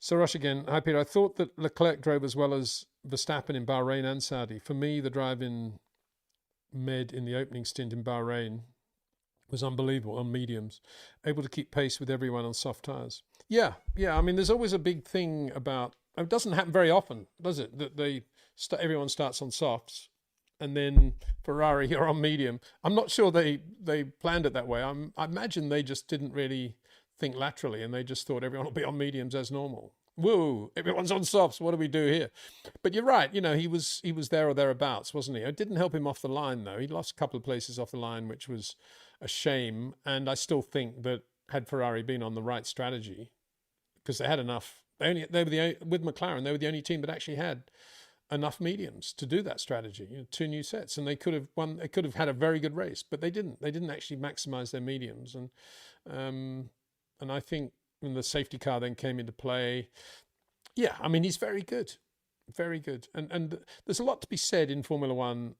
S1: Sarosh again, hi Peter, I thought that Leclerc drove as well as Verstappen in Bahrain and Saudi. For me, the drive in Med in the opening stint in Bahrain was unbelievable on mediums, able to keep pace with everyone on soft tyres. Yeah, yeah. I mean, there's always a big thing about. It doesn't happen very often, does it? That everyone starts on softs, and then Ferrari are on medium. I'm not sure they planned it that way. I imagine they just didn't really think laterally, and they just thought everyone will be on mediums as normal. Whoa, everyone's on softs. What do we do here? But you're right. He was there or thereabouts, wasn't he? It didn't help him off the line though. He lost a couple of places off the line, which was a shame. And I still think that had Ferrari been on the right strategy, because they had enough. With McLaren, they were the only team that actually had enough mediums to do that strategy. 2 new sets, and they could have won. They could have had a very good race, but they didn't. They didn't actually maximise their mediums, and I think when the safety car then came into play, yeah, I mean he's very good, very good, and there's a lot to be said in Formula One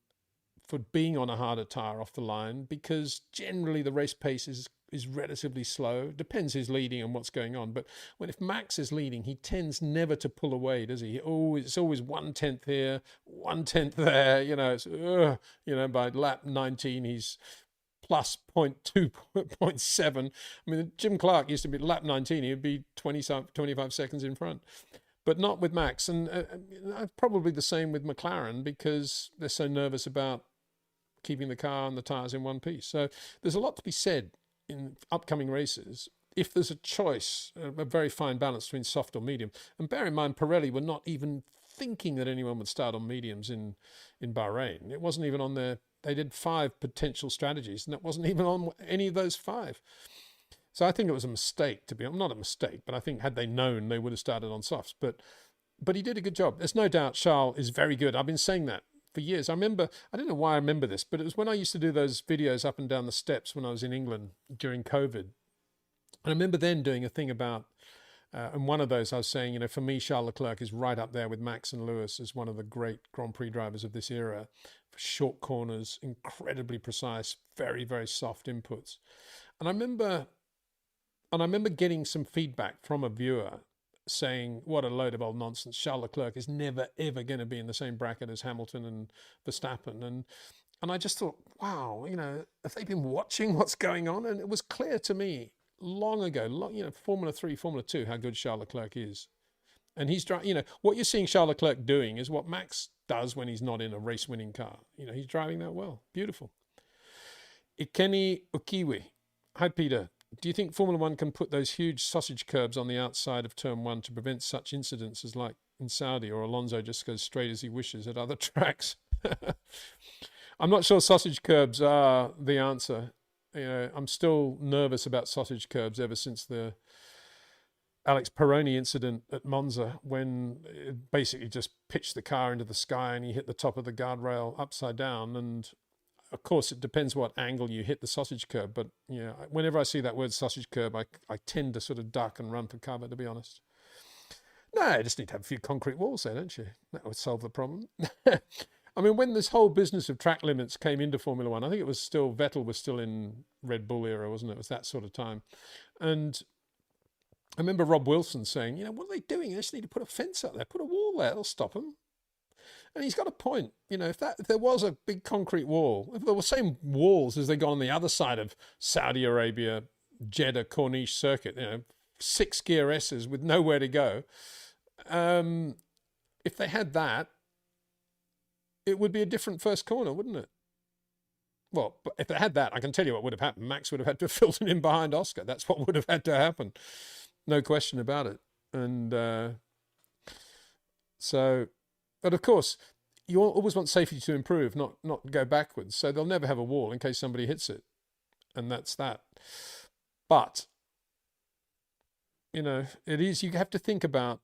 S1: for being on a harder tyre off the line, because generally the race pace is relatively slow. Depends who's leading and what's going on. But if Max is leading, he tends never to pull away, does he? It's always 1/10 here, 1/10 there. It's by lap 19 he's plus 0.2, 0.7. I mean, Jim Clark used to be lap 19, he would be 25 seconds in front. But not with Max, and probably the same with McLaren, because they're so nervous about keeping the car and the tyres in one piece. So there's a lot to be said in upcoming races if there's a choice, a very fine balance between soft or medium. And bear in mind, Pirelli were not even thinking that anyone would start on mediums in Bahrain. It wasn't even on their. They did 5 potential strategies, and that wasn't even on any of those 5. So I think it was a mistake, to be honest. Not a mistake, but I think had they known, they would have started on softs. But he did a good job. There's no doubt Charles is very good. I've been saying that for years. I don't know why I remember this, but it was when I used to do those videos up and down the steps when I was in England during COVID. And I remember then doing a thing about, and one of those I was saying, for me, Charles Leclerc is right up there with Max and Lewis as one of the great Grand Prix drivers of this era. For short corners, incredibly precise, very, very soft inputs. And I remember getting some feedback from a viewer saying, what a load of old nonsense. Charles Leclerc is never, ever going to be in the same bracket as Hamilton and Verstappen. And I just thought, wow, have they been watching what's going on? And it was clear to me long ago, Formula 3, Formula 2, how good Charles Leclerc is. And he's driving, what you're seeing Charles Leclerc doing is what Max does when he's not in a race-winning car. He's driving that well. Beautiful. Ikeni Okiwi. Hi, Peter. Do you think Formula One can put those huge sausage curbs on the outside of Turn 1 to prevent such incidents as like in Saudi, or Alonso just goes straight as he wishes at other tracks? I'm not sure sausage curbs are the answer. I'm still nervous about sausage curbs ever since the Alex Peroni incident at Monza, when it basically just pitched the car into the sky and he hit the top of the guardrail upside down. And of course, it depends what angle you hit the sausage curb. But whenever I see that word sausage curb, I tend to sort of duck and run for cover, to be honest. No, you just need to have a few concrete walls there, don't you? That would solve the problem. I mean, when this whole business of track limits came into Formula One, I think it was still, Vettel was still in Red Bull era, wasn't it? It was that sort of time. And I remember Rob Wilson saying, what are they doing? They just need to put a fence up there, put a wall there, it'll stop them. And he's got a point. If there was a big concrete wall, if there were same walls as they got on the other side of Saudi Arabia, Jeddah, Corniche circuit, 6 gear S's with nowhere to go. If they had that, it would be a different first corner, wouldn't it? Well, but if they had that, I can tell you what would have happened. Max would have had to have filtered in behind Oscar. That's what would have had to happen. No question about it. And but of course, you always want safety to improve, not go backwards. So they'll never have a wall in case somebody hits it. And that's that. But, it is, you have to think about,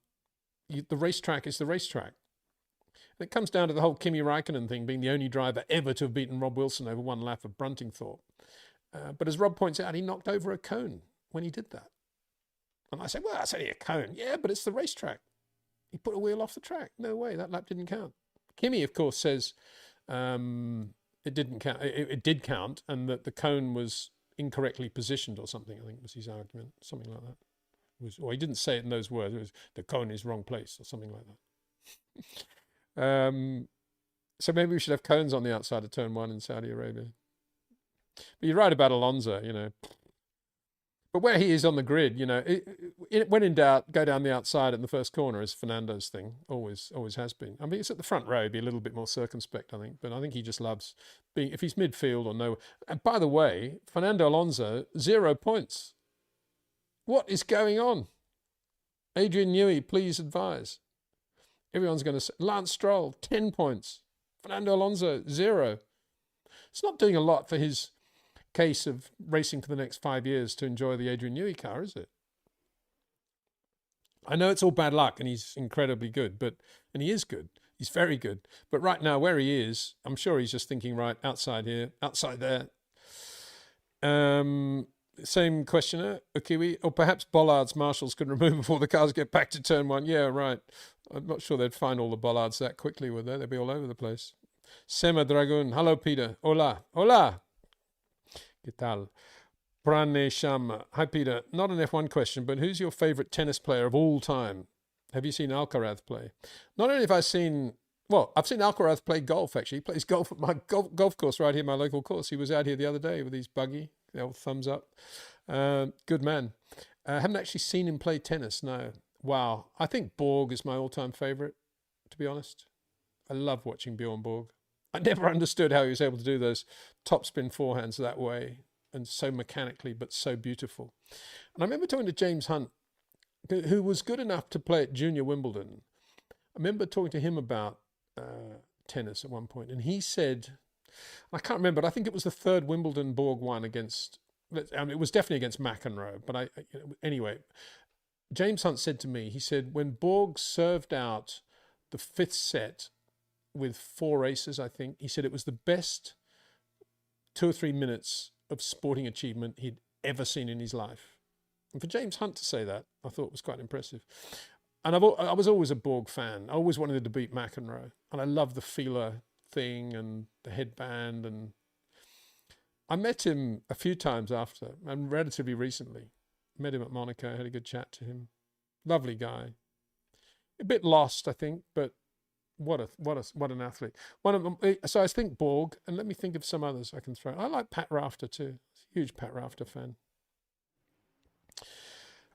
S1: the racetrack is the racetrack. And it comes down to the whole Kimi Raikkonen thing, being the only driver ever to have beaten Rob Wilson over 1 lap of Bruntingthorpe. But as Rob points out, he knocked over a cone when he did that. And I say, well, that's only a cone. Yeah, but it's the racetrack. He put a wheel off the track. No way, that lap didn't count. Kimi, of course, says it didn't count. It did count, and that the cone was incorrectly positioned or something, I think was his argument, something like that. Or he didn't say it in those words. It was, the cone is wrong place or something like that. So maybe we should have cones on the outside of Turn 1 in Saudi Arabia. But you're right about Alonso, But where he is on the grid, when in doubt, go down the outside in the first corner is Fernando's thing. Always has been. I mean, it's at the front row. He'd be a little bit more circumspect, I think. But I think he just loves being, if he's midfield or no. And by the way, Fernando Alonso, 0 points. What is going on? Adrian Newey, please advise. Everyone's going to say, Lance Stroll, 10 points. Fernando Alonso, 0. It's not doing a lot for his case of racing for the next 5 years to enjoy the Adrian Newey car, is it? I know it's all bad luck and he's incredibly good, and he is good. He's very good. But right now, where he is, I'm sure he's just thinking, right, outside here, outside there. Same questioner, Okiwi, or perhaps bollards Marshals could remove before the cars get back to turn 1. Yeah, right. I'm not sure they'd find all the bollards that quickly, would they? They'd be all over the place. Sema Dragon, hello Peter. Hola, hola. ¿Qué tal? Prane Sham, hi Peter. Not an F1 question, but who's your favourite tennis player of all time? Have you seen Alcaraz play? Not only have I seen, well, I've seen Alcaraz play golf, actually. He plays golf at my golf course right here, my local course. He was out here the other day with his buggy, the old thumbs up. Good man. I haven't actually seen him play tennis, no. Wow. I think Borg is my all-time favourite, to be honest. I love watching Bjorn Borg. I never understood how he was able to do those topspin forehands that way and so mechanically, but so beautiful. And I remember talking to James Hunt, who was good enough to play at Junior Wimbledon. I remember talking to him about tennis at one point, and he said, I can't remember, but I think it was the third Wimbledon Borg won against, it was definitely against McEnroe, but anyway, James Hunt said to me, he said, when Borg served out the 5th set with 4 aces, I think, he said it was the best 2 or 3 minutes of sporting achievement he'd ever seen in his life. And for James Hunt to say that, I thought was quite impressive. And I was always a Borg fan. I always wanted to beat McEnroe. And I love the feeler thing and the headband. And I met him a few times after, and relatively recently. Met him at Monaco, had a good chat to him. Lovely guy. A bit lost, I think, but what an athlete. One of them, so I think Borg, and let me think of some others I can throw. I like Pat Rafter too. Huge Pat Rafter fan.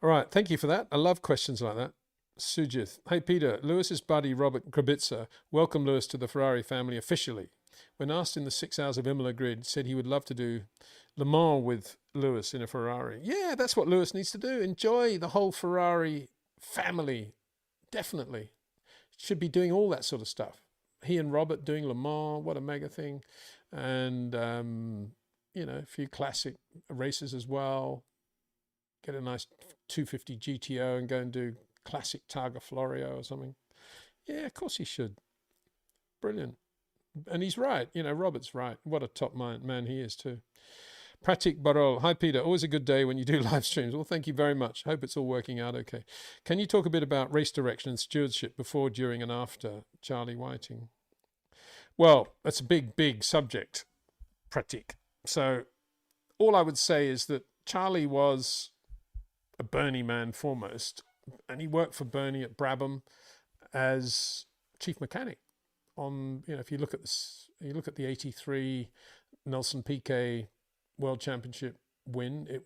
S1: All right, thank you for that. I love questions like that. Sujith, hey Peter, Lewis's buddy Robert Kubica, welcome Lewis to the Ferrari family officially. When asked in the 6 Hours of Imola grid, said he would love to do Le Mans with Lewis in a Ferrari. Yeah, that's what Lewis needs to do. Enjoy the whole Ferrari family. Definitely. Should be doing all that sort of stuff. He and Robert doing Le Mans, what a mega thing. And, a few classic races as well. Get a nice 250 GTO and go and do classic Targa Florio or something. Yeah, of course he should. Brilliant. And he's right. Robert's right. What a top man he is too. Pratik Barol. Hi, Peter. Always a good day when you do live streams. Well, thank you very much. Hope it's all working out okay. Can you talk a bit about race direction and stewardship before, during, and after Charlie Whiting? Well, that's a big subject, Pratik. So all I would say is that Charlie was a Bernie man foremost, and he worked for Bernie at Brabham as chief mechanic. If you look at this, you look at the '83 Nelson Piquet World Championship win, a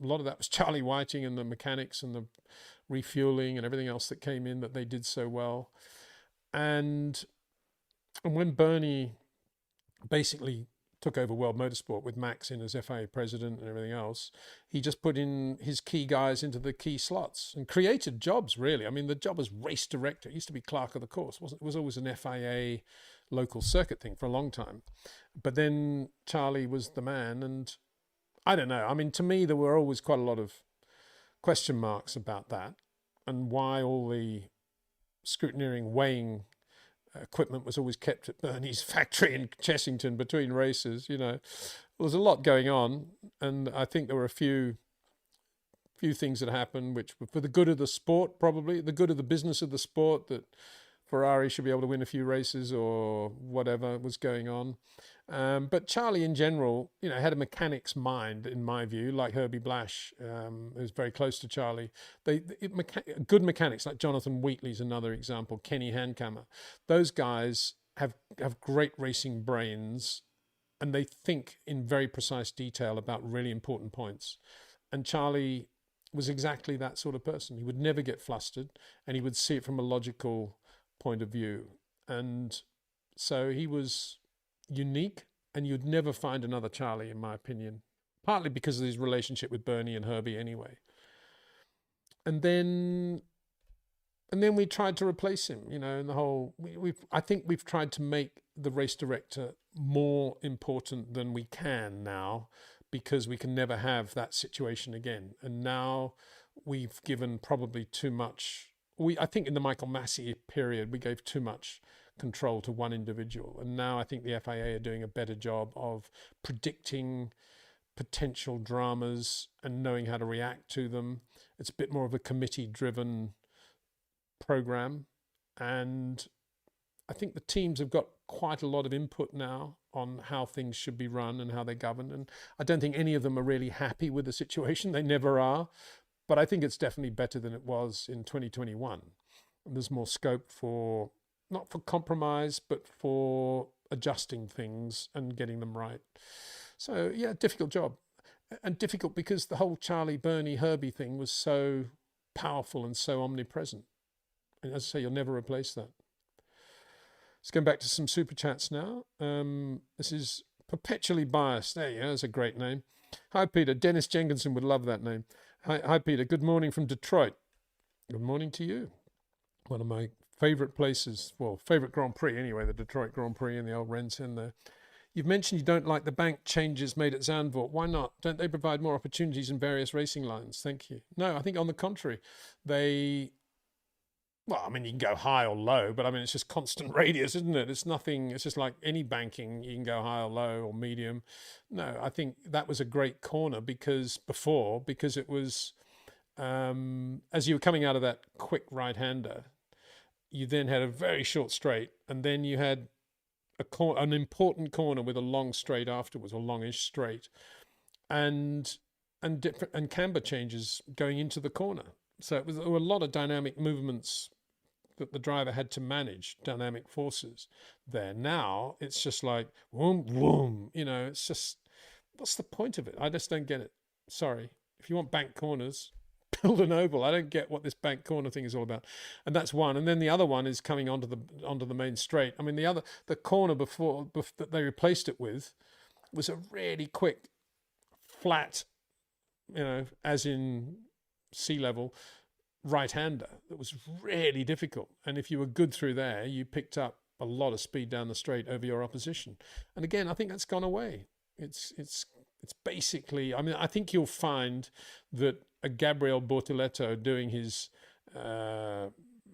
S1: lot of that was Charlie Whiting and the mechanics and the refueling and everything else that came in that they did so well. And when Bernie basically took over World Motorsport with Max in as FIA president and everything else, he just put in his key guys into the key slots and created jobs, really. I mean, the job was race director. It used to be clerk of the course. It was always an FIA local circuit thing for a long time. But then Charlie was the man, and I don't know. I mean, to me, there were always quite a lot of question marks about that and why all the scrutineering, weighing equipment was always kept at Bernie's factory in Chessington between races. There was a lot going on, and I think there were a few things that happened which were for the good of the sport, probably the good of the business of the sport, that Ferrari should be able to win a few races or whatever was going on. But Charlie in general, had a mechanic's mind, in my view, like Herbie Blash, who's very close to Charlie. Good mechanics, like Jonathan Wheatley's another example, Kenny Hankamer. Those guys have great racing brains, and they think in very precise detail about really important points. And Charlie was exactly that sort of person. He would never get flustered, and he would see it from a logical point of view. And so he was unique, and you'd never find another Charlie, in my opinion, partly because of his relationship with Bernie and Herbie anyway. And then we tried to replace him, and the whole, I think we've tried to make the race director more important than we can now, because we can never have that situation again. And now we've given probably too much. I think in the Michael Massey period, we gave too much control to one individual. And now I think the FIA are doing a better job of predicting potential dramas and knowing how to react to them. It's a bit more of a committee-driven program. And I think the teams have got quite a lot of input now on how things should be run and how they're governed. And I don't think any of them are really happy with the situation. They never are. But I think it's definitely better than it was in 2021. And there's more scope for, not for compromise, but for adjusting things and getting them right. So, yeah, difficult job. And difficult because the whole Charlie, Bernie, Herbie thing was so powerful and so omnipresent. And as I say, you'll never replace that. Let's go back to some super chats now. This is Perpetually Biased. There you go, that's a great name. Hi, Peter. Dennis Jenkinson would love that name. Hi, Peter. Good morning from Detroit. Good morning to you. One of my favourite places, well, favourite Grand Prix anyway, the Detroit Grand Prix and the old Renton there. You've mentioned you don't like the bank changes made at Zandvoort. Why not? Don't they provide more opportunities in various racing lines? Thank you. No, I think on the contrary, well, I mean, you can go high or low, but I mean, it's just constant radius, isn't it? It's nothing, it's just like any banking, you can go high or low or medium. No, I think that was a great corner because it was, as you were coming out of that quick right-hander, you then had a very short straight, and then you had an important corner with a long straight afterwards, or longish straight, and camber changes going into the corner. So there were a lot of dynamic movements that the driver had to manage, dynamic forces there. Now it's just like, whoom, whoom, it's just, what's the point of it? I just don't get it. Sorry. If you want bank corners, build an oval. I don't get what this bank corner thing is all about. And that's one. And then the other one is coming onto the main straight. I mean, the corner before that they replaced it with was a really quick, flat, as in sea level, right-hander that was really difficult. And if you were good through there, you picked up a lot of speed down the straight over your opposition. And again, I think that's gone away. It's basically, I mean, I think you'll find that a Gabriel Bortoleto doing his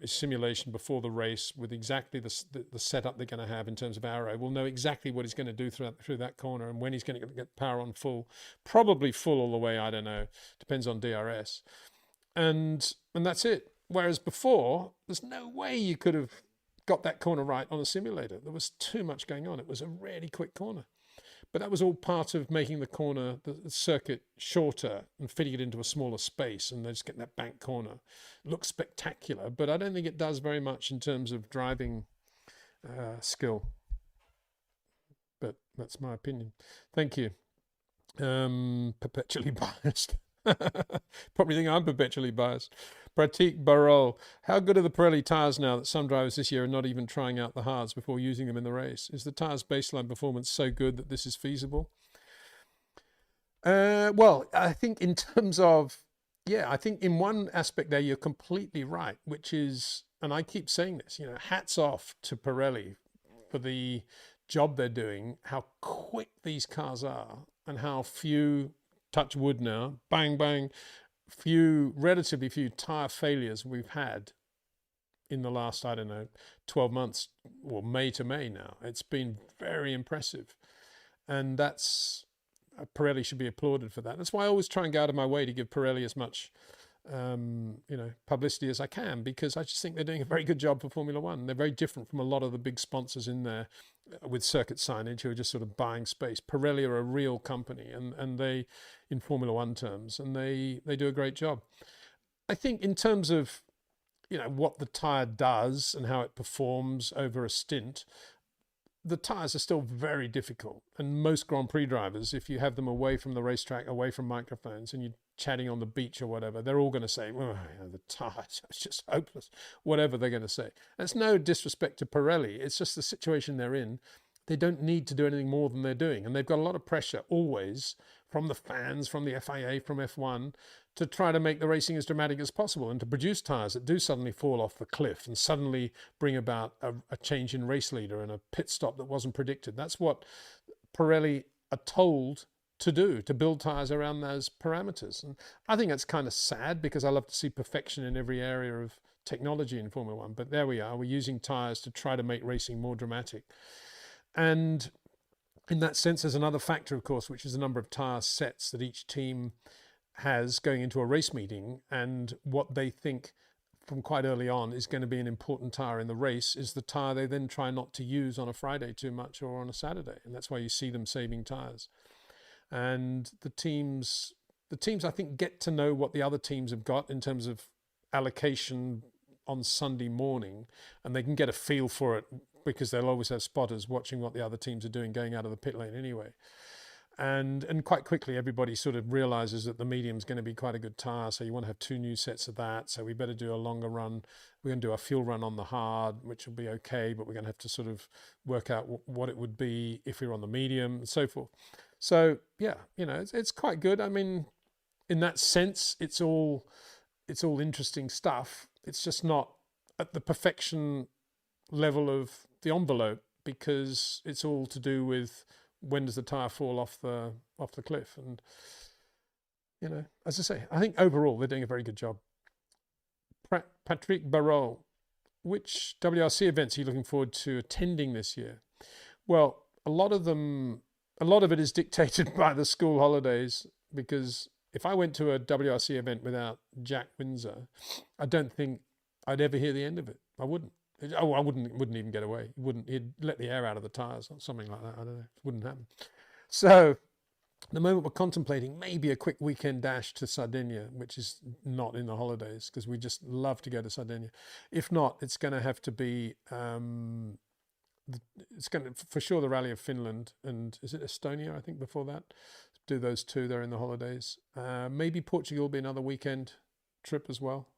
S1: simulation before the race with exactly the setup they're going to have in terms of aero will know exactly what he's going to do through that corner and when he's going to get power on full, probably full all the way, I don't know, depends on DRS. And that's it. Whereas before, there's no way you could have got that corner right on a simulator. There was too much going on. It was a really quick corner. But that was all part of making the corner, the circuit, shorter and fitting it into a smaller space, and then just getting that bank corner. It looks spectacular, but I don't think it does very much in terms of driving skill. But that's my opinion. Thank you. Perpetually biased. Probably think I'm perpetually biased. Pratik Barol, how good are the Pirelli tyres now that some drivers this year are not even trying out the hards before using them in the race? Is the tyres' baseline performance so good that this is feasible? Well, I think in terms of, I think in one aspect there you're completely right, which is, and I keep saying this, hats off to Pirelli for the job they're doing, how quick these cars are and how few, touch wood now, bang, bang, relatively few tyre failures we've had in the last, 12 months, or May to May now. It's been very impressive. And that's, Pirelli should be applauded for that. That's why I always try and go out of my way to give Pirelli as much, publicity as I can, because I just think they're doing a very good job for Formula One. They're very different from a lot of the big sponsors in there with circuit signage who are just sort of buying space. Pirelli are a real company, and they, in Formula One terms, and they do a great job. I think in terms of, what the tyre does and how it performs over a stint, the tyres are still very difficult. And most Grand Prix drivers, if you have them away from the racetrack, away from microphones, and you're chatting on the beach or whatever, they're all going to say, well, the tyres, it's just hopeless, whatever they're going to say. And it's no disrespect to Pirelli. It's just the situation they're in. They don't need to do anything more than they're doing. And they've got a lot of pressure always from the fans, from the FIA, from F1, to try to make the racing as dramatic as possible and to produce tyres that do suddenly fall off the cliff and suddenly bring about a change in race leader and a pit stop that wasn't predicted. That's what Pirelli are told to do, to build tyres around those parameters. And I think that's kind of sad, because I love to see perfection in every area of technology in Formula One. But there we are, we're using tyres to try to make racing more dramatic. And in that sense, there's another factor, of course, which is the number of tyre sets that each team has going into a race meeting, and what they think from quite early on is going to be an important tyre in the race is the tyre they then try not to use on a Friday too much or on a Saturday. And that's why you see them saving tyres. And the teams I think get to know what the other teams have got in terms of allocation on Sunday morning, and they can get a feel for it because they'll always have spotters watching what the other teams are doing going out of the pit lane anyway. And quite quickly, everybody sort of realizes that the medium's going to be quite a good tyre, so you want to have 2 new sets of that, so we better do a longer run. We're going to do a fuel run on the hard, which will be okay, but we're going to have to sort of work out what it would be if we were on the medium and so forth. So, yeah, it's quite good. I mean, in that sense, it's all interesting stuff. It's just not at the perfection level of the envelope, because it's all to do with when does the tyre fall off the cliff. And, as I say, I think overall they're doing a very good job. Patrick Barrault, which WRC events are you looking forward to attending this year? Well, a lot of it is dictated by the school holidays, because if I went to a WRC event without Jack Windsor, I don't think I'd ever hear the end of it. I wouldn't. I wouldn't even get away. He'd let the air out of the tyres or something like that. I don't know. It wouldn't happen. So at the moment we're contemplating maybe a quick weekend dash to Sardinia, which is not in the holidays, because we just love to go to Sardinia. If not, it's going to have to be, it's going to, for sure, the Rally of Finland, and is it Estonia, I think, before that? Do those 2, they're in the holidays. Maybe Portugal will be another weekend trip as well.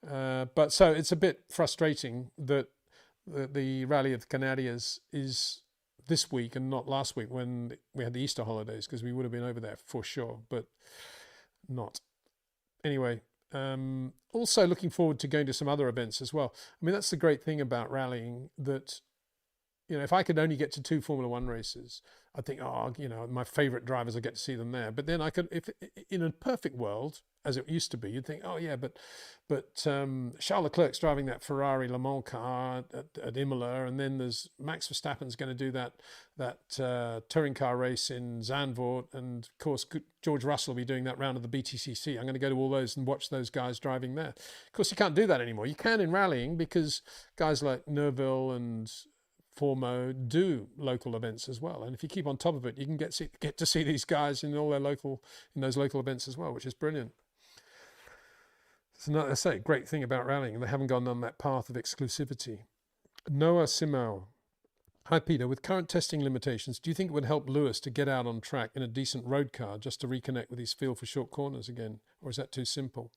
S1: But so it's a bit frustrating that the Rally of the Canarias is this week and not last week when we had the Easter holidays, because we would have been over there for sure, but not. Anyway, also looking forward to going to some other events as well. I mean, that's the great thing about rallying, that, if I could only get to 2 Formula One races, I'd think, my favourite drivers, I get to see them there. But then I could, if in a perfect world, as it used to be, you'd think, oh yeah, but Charles Leclerc's driving that Ferrari Le Mans car at Imola, and then there's Max Verstappen's going to do that touring car race in Zandvoort, and of course George Russell will be doing that round of the BTCC. I'm going to go to all those and watch those guys driving there. Of course, you can't do that anymore. You can in rallying, because guys like Neuville and Formo do local events as well, and if you keep on top of it, you can get to see these guys in those local events as well, which is brilliant. It's another, I say, great thing about rallying. They haven't gone on that path of exclusivity. Noah Simao. Hi Peter, with current testing limitations, do you think it would help Lewis to get out on track in a decent road car just to reconnect with his feel for short corners again, or is that too simple?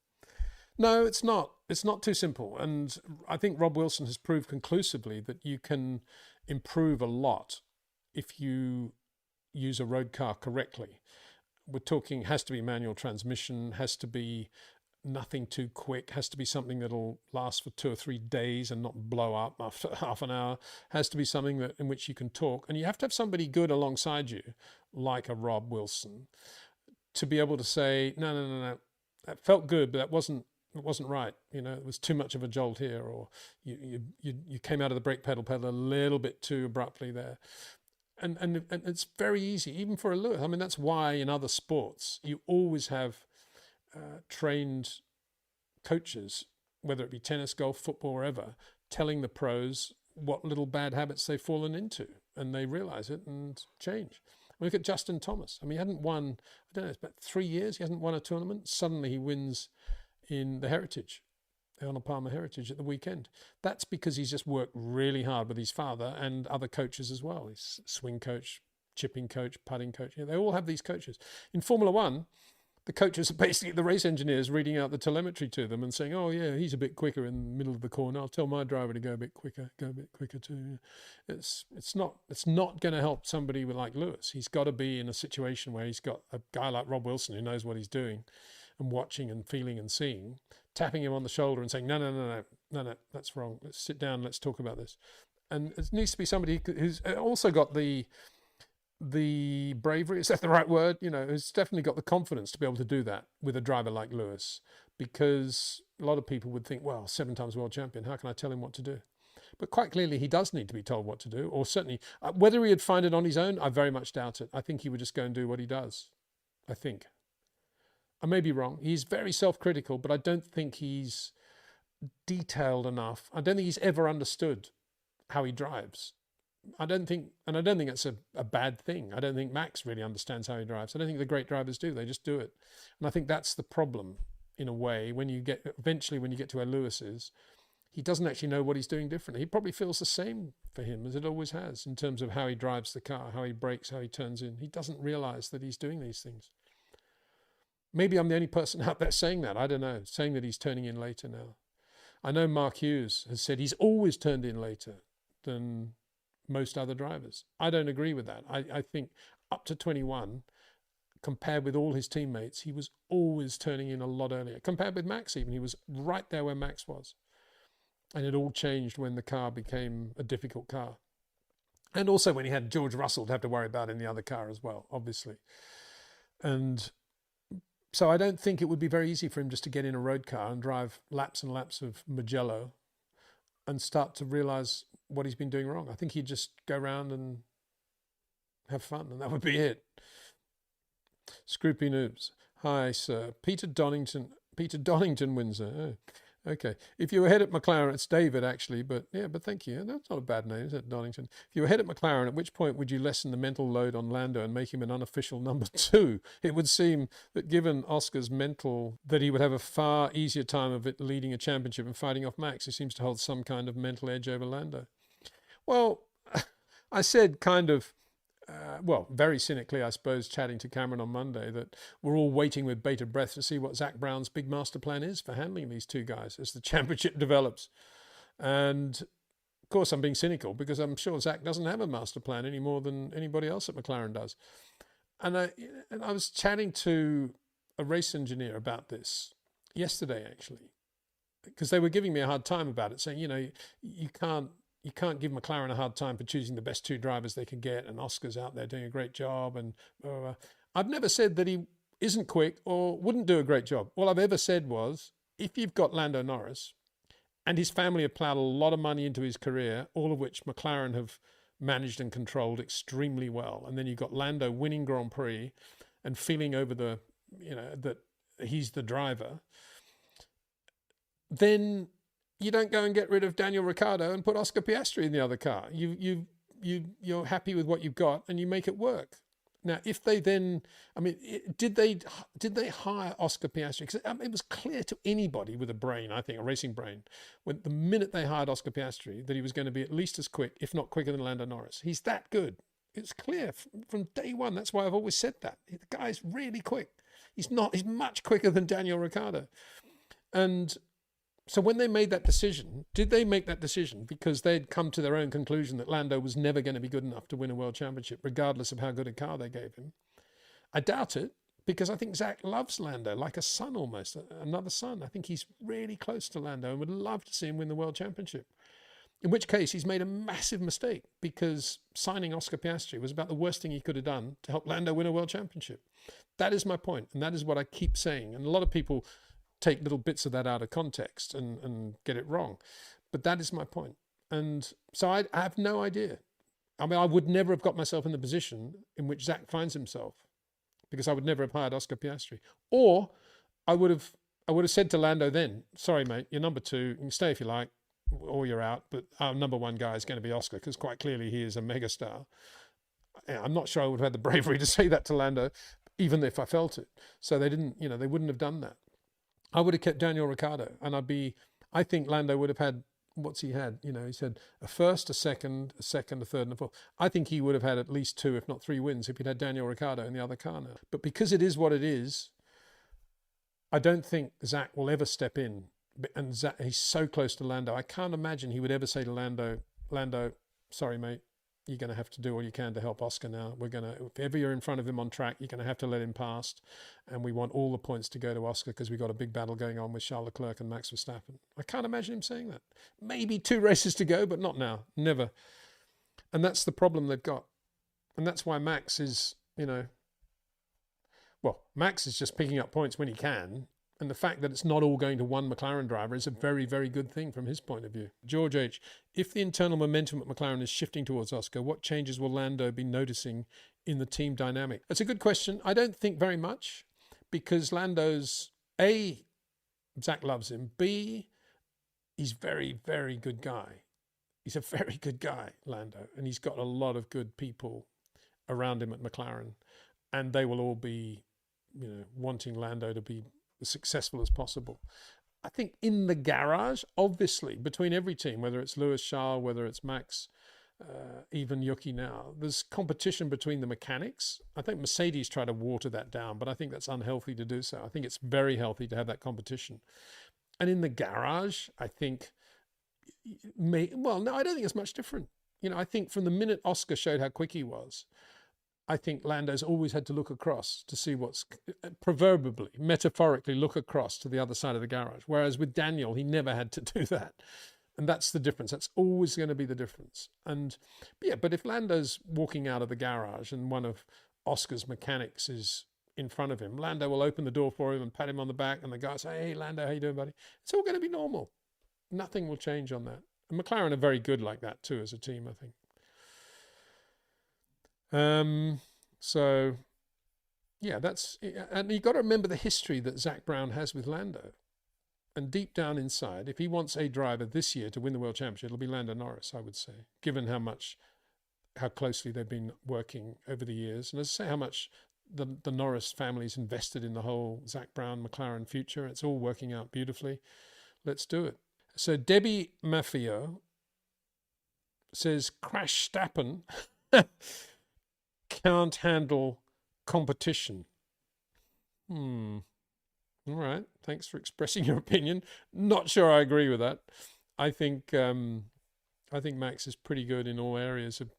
S1: No, it's not. It's not too simple. And I think Rob Wilson has proved conclusively that you can improve a lot if you use a road car correctly. We're talking, has to be manual transmission, has to be nothing too quick, has to be something that'll last for 2 or 3 days and not blow up after half an hour, has to be something in which you can talk. And you have to have somebody good alongside you, like a Rob Wilson, to be able to say, no, that felt good, but that wasn't right. It was too much of a jolt here, or you came out of the brake pedal a little bit too abruptly there. And it's very easy, even for a Lewis. I mean, that's why in other sports you always have trained coaches, whether it be tennis, golf, football, wherever, telling the pros what little bad habits they've fallen into, and they realize it and change. Look at Justin Thomas. I mean, he hadn't won, I don't know, it's about 3 years, he hasn't won a tournament. Suddenly he wins in the Heritage. the Arnold Palmer Heritage at the weekend. That's because he's just worked really hard with his father and other coaches as well. His swing coach, chipping coach, putting coach. They all have these coaches. In Formula One, the coaches are basically the race engineers reading out the telemetry to them and saying, oh, yeah, he's a bit quicker in the middle of the corner. I'll tell my driver to go a bit quicker too. It's not going to help somebody like Lewis. He's got to be in a situation where he's got a guy like Rob Wilson who knows what he's doing and watching and feeling and seeing, tapping him on the shoulder and saying, no, that's wrong. Let's sit down. Let's talk about this. And it needs to be somebody who's also got the bravery, is that the right word? Who's definitely got the confidence to be able to do that with a driver like Lewis, because a lot of people would think, well, 7 times world champion, how can I tell him what to do? But quite clearly, he does need to be told what to do, or certainly, whether he'd find it on his own, I very much doubt it. I think he would just go and do what he does. I think. I may be wrong. He's very self-critical, but I don't think he's detailed enough. I don't think he's ever understood how he drives. I don't think it's a bad thing. I don't think Max really understands how he drives. I don't think the great drivers do. They just do it. And I think that's the problem, in a way, when you get to where Lewis is, he doesn't actually know what he's doing differently. He probably feels the same for him as it always has in terms of how he drives the car, how he brakes, how he turns in. He doesn't realize that he's doing these things. Maybe I'm the only person out there saying that. I don't know, saying that he's turning in later now. I know Mark Hughes has said he's always turned in later than most other drivers. I don't agree with that. I think up to 21, compared with all his teammates, he was always turning in a lot earlier. Compared with Max even, he was right there where Max was. And it all changed when the car became a difficult car. And also when he had George Russell to have to worry about in the other car as well, obviously. And so I don't think it would be very easy for him just to get in a road car and drive laps and laps of Mugello and start to realize what he's been doing wrong. I think he'd just go around and have fun, and that would be it. Scroopy Noobs. Hi, sir. Peter Donington Windsor. Oh, okay. If you were ahead at McLaren, it's David, actually, but thank you. That's not a bad name, is it, Donington? If you were ahead at McLaren, at which point would you lessen the mental load on Lando and make him an unofficial number 2? It would seem that given Oscar's mental, that he would have a far easier time of it leading a championship and fighting off Max, who seems to hold some kind of mental edge over Lando. Well, I said kind of, very cynically, I suppose, chatting to Cameron on Monday, that we're all waiting with bated breath to see what Zach Brown's big master plan is for handling these two guys as the championship develops. And of course, I'm being cynical because I'm sure Zach doesn't have a master plan any more than anybody else at McLaren does. And I was chatting to a race engineer about this yesterday, actually, because they were giving me a hard time about it, saying, you can't give McLaren a hard time for choosing the best 2 drivers they can get, and Oscar's out there doing a great job. And I've never said that he isn't quick or wouldn't do a great job. All I've ever said was, if you've got Lando Norris, and his family have plowed a lot of money into his career, all of which McLaren have managed and controlled extremely well, and then you've got Lando winning Grand Prix and feeling over that he's the driver, then you don't go and get rid of Daniel Ricciardo and put Oscar Piastri in the other car. You're happy with what you've got and you make it work. Now, if they then, did they hire Oscar Piastri? Because it was clear to anybody with a brain, I think, a racing brain, when the minute they hired Oscar Piastri, that he was going to be at least as quick, if not quicker than Lando Norris. He's that good. It's clear from day one. That's why I've always said that. The guy's really quick. He's much quicker than Daniel Ricciardo. And so when they made that decision, did they make that decision because they'd come to their own conclusion that Lando was never going to be good enough to win a world championship, regardless of how good a car they gave him? I doubt it, because I think Zach loves Lando like a son almost, another son. I think he's really close to Lando and would love to see him win the world championship. In which case, he's made a massive mistake, because signing Oscar Piastri was about the worst thing he could have done to help Lando win a world championship. That is my point, and that is what I keep saying. And a lot of people take little bits of that out of context and get it wrong. But that is my point. And so I have no idea. I would never have got myself in the position in which Zach finds himself, because I would never have hired Oscar Piastri. Or I would have said to Lando then, sorry, mate, you're number 2. You can stay if you like, or you're out. But our number 1 guy is going to be Oscar, because quite clearly he is a megastar. I'm not sure I would have had the bravery to say that to Lando, even if I felt it. So they didn't, they wouldn't have done that. I would have kept Daniel Ricciardo, and I'd be I think Lando would have had, what's he had? You know, he said a first, a second, a third, and a fourth. I think he would have had at least 2, if not 3 wins if he'd had Daniel Ricciardo in the other car now. But because it is what it is, I don't think Zach will ever step in. And Zach, he's so close to Lando. I can't imagine he would ever say to Lando, sorry, mate, you're going to have to do all you can to help Oscar now. If ever you're in front of him on track, you're going to have to let him past. And we want all the points to go to Oscar because we've got a big battle going on with Charles Leclerc and Max Verstappen. I can't imagine him saying that. Maybe 2 races to go, but not now. Never. And that's the problem they've got. And that's why Max is, Max is just picking up points when he can. And the fact that it's not all going to one McLaren driver is a very, very good thing from his point of view. George H., if the internal momentum at McLaren is shifting towards Oscar, what changes will Lando be noticing in the team dynamic? That's a good question. I don't think very much, because Lando's, A, Zach loves him. B, he's very, very good guy. He's a very good guy, Lando. And he's got a lot of good people around him at McLaren. And they will all be, wanting Lando to be as successful as possible. I think in the garage, obviously, between every team, whether it's Lewis, Charles, whether it's Max, even Yuki now, there's competition between the mechanics. I think Mercedes try to water that down, but I think that's unhealthy to do so. I think it's very healthy to have that competition. And in the garage, I think, I don't think it's much different. I think from the minute Oscar showed how quick he was, I think Lando's always had to look across to see what's, proverbially, metaphorically, look across to the other side of the garage. Whereas with Daniel, he never had to do that. And that's the difference. That's always going to be the difference. But if Lando's walking out of the garage and one of Oscar's mechanics is in front of him, Lando will open the door for him and pat him on the back, and the guy will say, hey, Lando, how you doing, buddy? It's all going to be normal. Nothing will change on that. And McLaren are very good like that too as a team, I think. And you've got to remember the history that Zach Brown has with Lando. And deep down inside, if he wants a driver this year to win the World Championship, it'll be Lando Norris, I would say, given how closely they've been working over the years. And as I say, how much the Norris family's invested in the whole Zach Brown McLaren future. It's all working out beautifully. Let's do it. So Debbie Maffio says, Crash Stappen can't handle competition. All right. Thanks for expressing your opinion. Not sure I agree with that. I think Max is pretty good in all areas of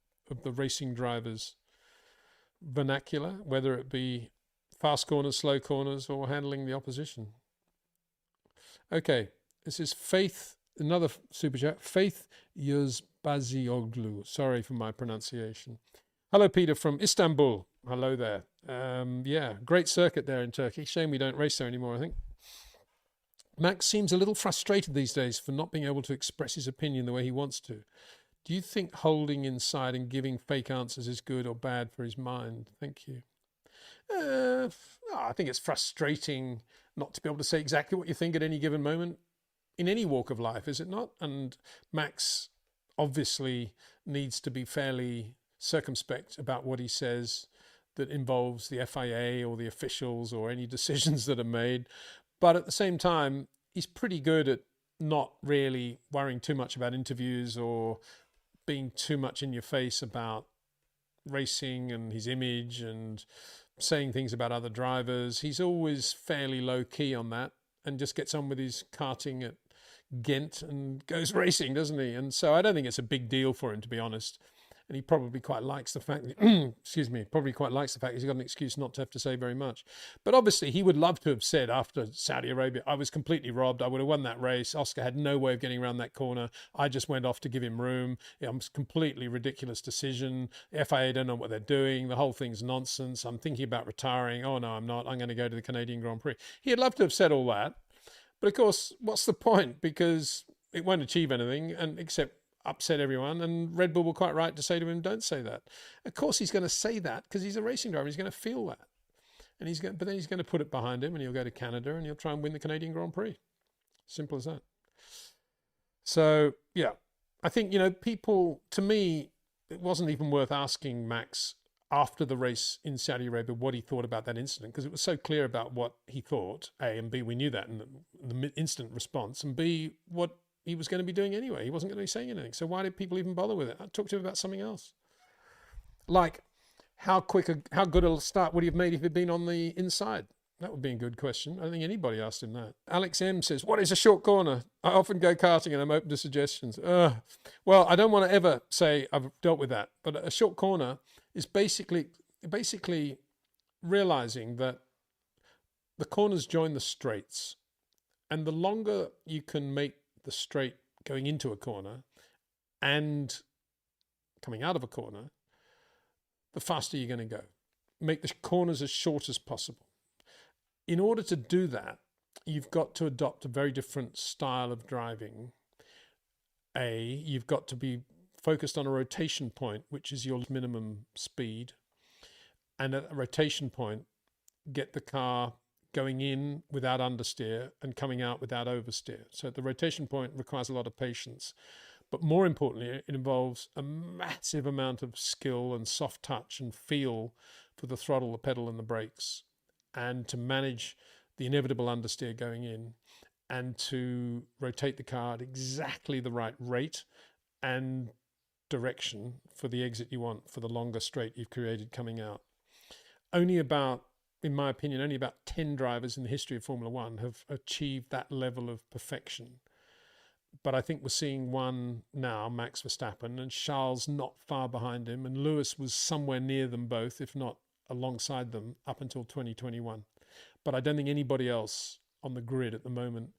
S1: the racing drivers' vernacular, whether it be fast corners, slow corners, or handling the opposition. Okay. This is Faith, another super chat. Faith Yuzbazioglu. Sorry for my pronunciation. Hello, Peter from Istanbul. Hello there. Great circuit there in Turkey. Shame we don't race there anymore, I think. Max seems a little frustrated these days for not being able to express his opinion the way he wants to. Do you think holding inside and giving fake answers is good or bad for his mind? Thank you. I think it's frustrating not to be able to say exactly what you think at any given moment in any walk of life, is it not? And Max obviously needs to be fairly circumspect about what he says that involves the FIA or the officials or any decisions that are made. But at the same time, he's pretty good at not really worrying too much about interviews or being too much in your face about racing and his image and saying things about other drivers. He's always fairly low key on that and just gets on with his karting at Ghent and goes racing, doesn't he? And so I don't think it's a big deal for him, to be honest. And he probably quite likes the fact that, he's got an excuse not to have to say very much. But obviously he would love to have said after Saudi Arabia, I was completely robbed. I would have won that race. Oscar had no way of getting around that corner. I just went off to give him room. It was a completely ridiculous decision. FIA don't know what they're doing. The whole thing's nonsense. I'm thinking about retiring. Oh, no, I'm not. I'm going to go to the Canadian Grand Prix. He'd love to have said all that. But of course, what's the point? Because it won't achieve anything except upset everyone, and Red Bull were quite right to say to him, don't say that. Of course he's going to say that because he's a racing driver. He's going to feel that. But then he's going to put it behind him and he'll go to Canada and he'll try and win the Canadian Grand Prix. Simple as that. So, yeah, I think, people, to me, it wasn't even worth asking Max after the race in Saudi Arabia what he thought about that incident, because it was so clear about what he thought, A, and B, we knew that in the instant response, and B, what he was going to be doing anyway. He wasn't going to be saying anything. So why did people even bother with it? I talked to him about something else. Like, how good a start would he have made if he'd been on the inside? That would be a good question. I don't think anybody asked him that. Alex M says, what is a short corner? I often go karting and I'm open to suggestions. Well, I don't want to ever say I've dealt with that, but a short corner is basically realizing that the corners join the straights, and the longer you can make the straight going into a corner and coming out of a corner, the faster you're going to go. Make the corners as short as possible. In order to do that, you've got to adopt a very different style of driving. You've got to be focused on a rotation point, which is your minimum speed. And at a rotation point, get the car going in without understeer and coming out without oversteer. So the rotation point requires a lot of patience. But more importantly, it involves a massive amount of skill and soft touch and feel for the throttle, the pedal, and the brakes, and to manage the inevitable understeer going in, and to rotate the car at exactly the right rate and direction for the exit you want for the longer straight you've created coming out. In my opinion, only about 10 drivers in the history of Formula One have achieved that level of perfection. But I think we're seeing one now, Max Verstappen, and Charles not far behind him, and Lewis was somewhere near them both, if not alongside them, up until 2021. But I don't think anybody else on the grid at the moment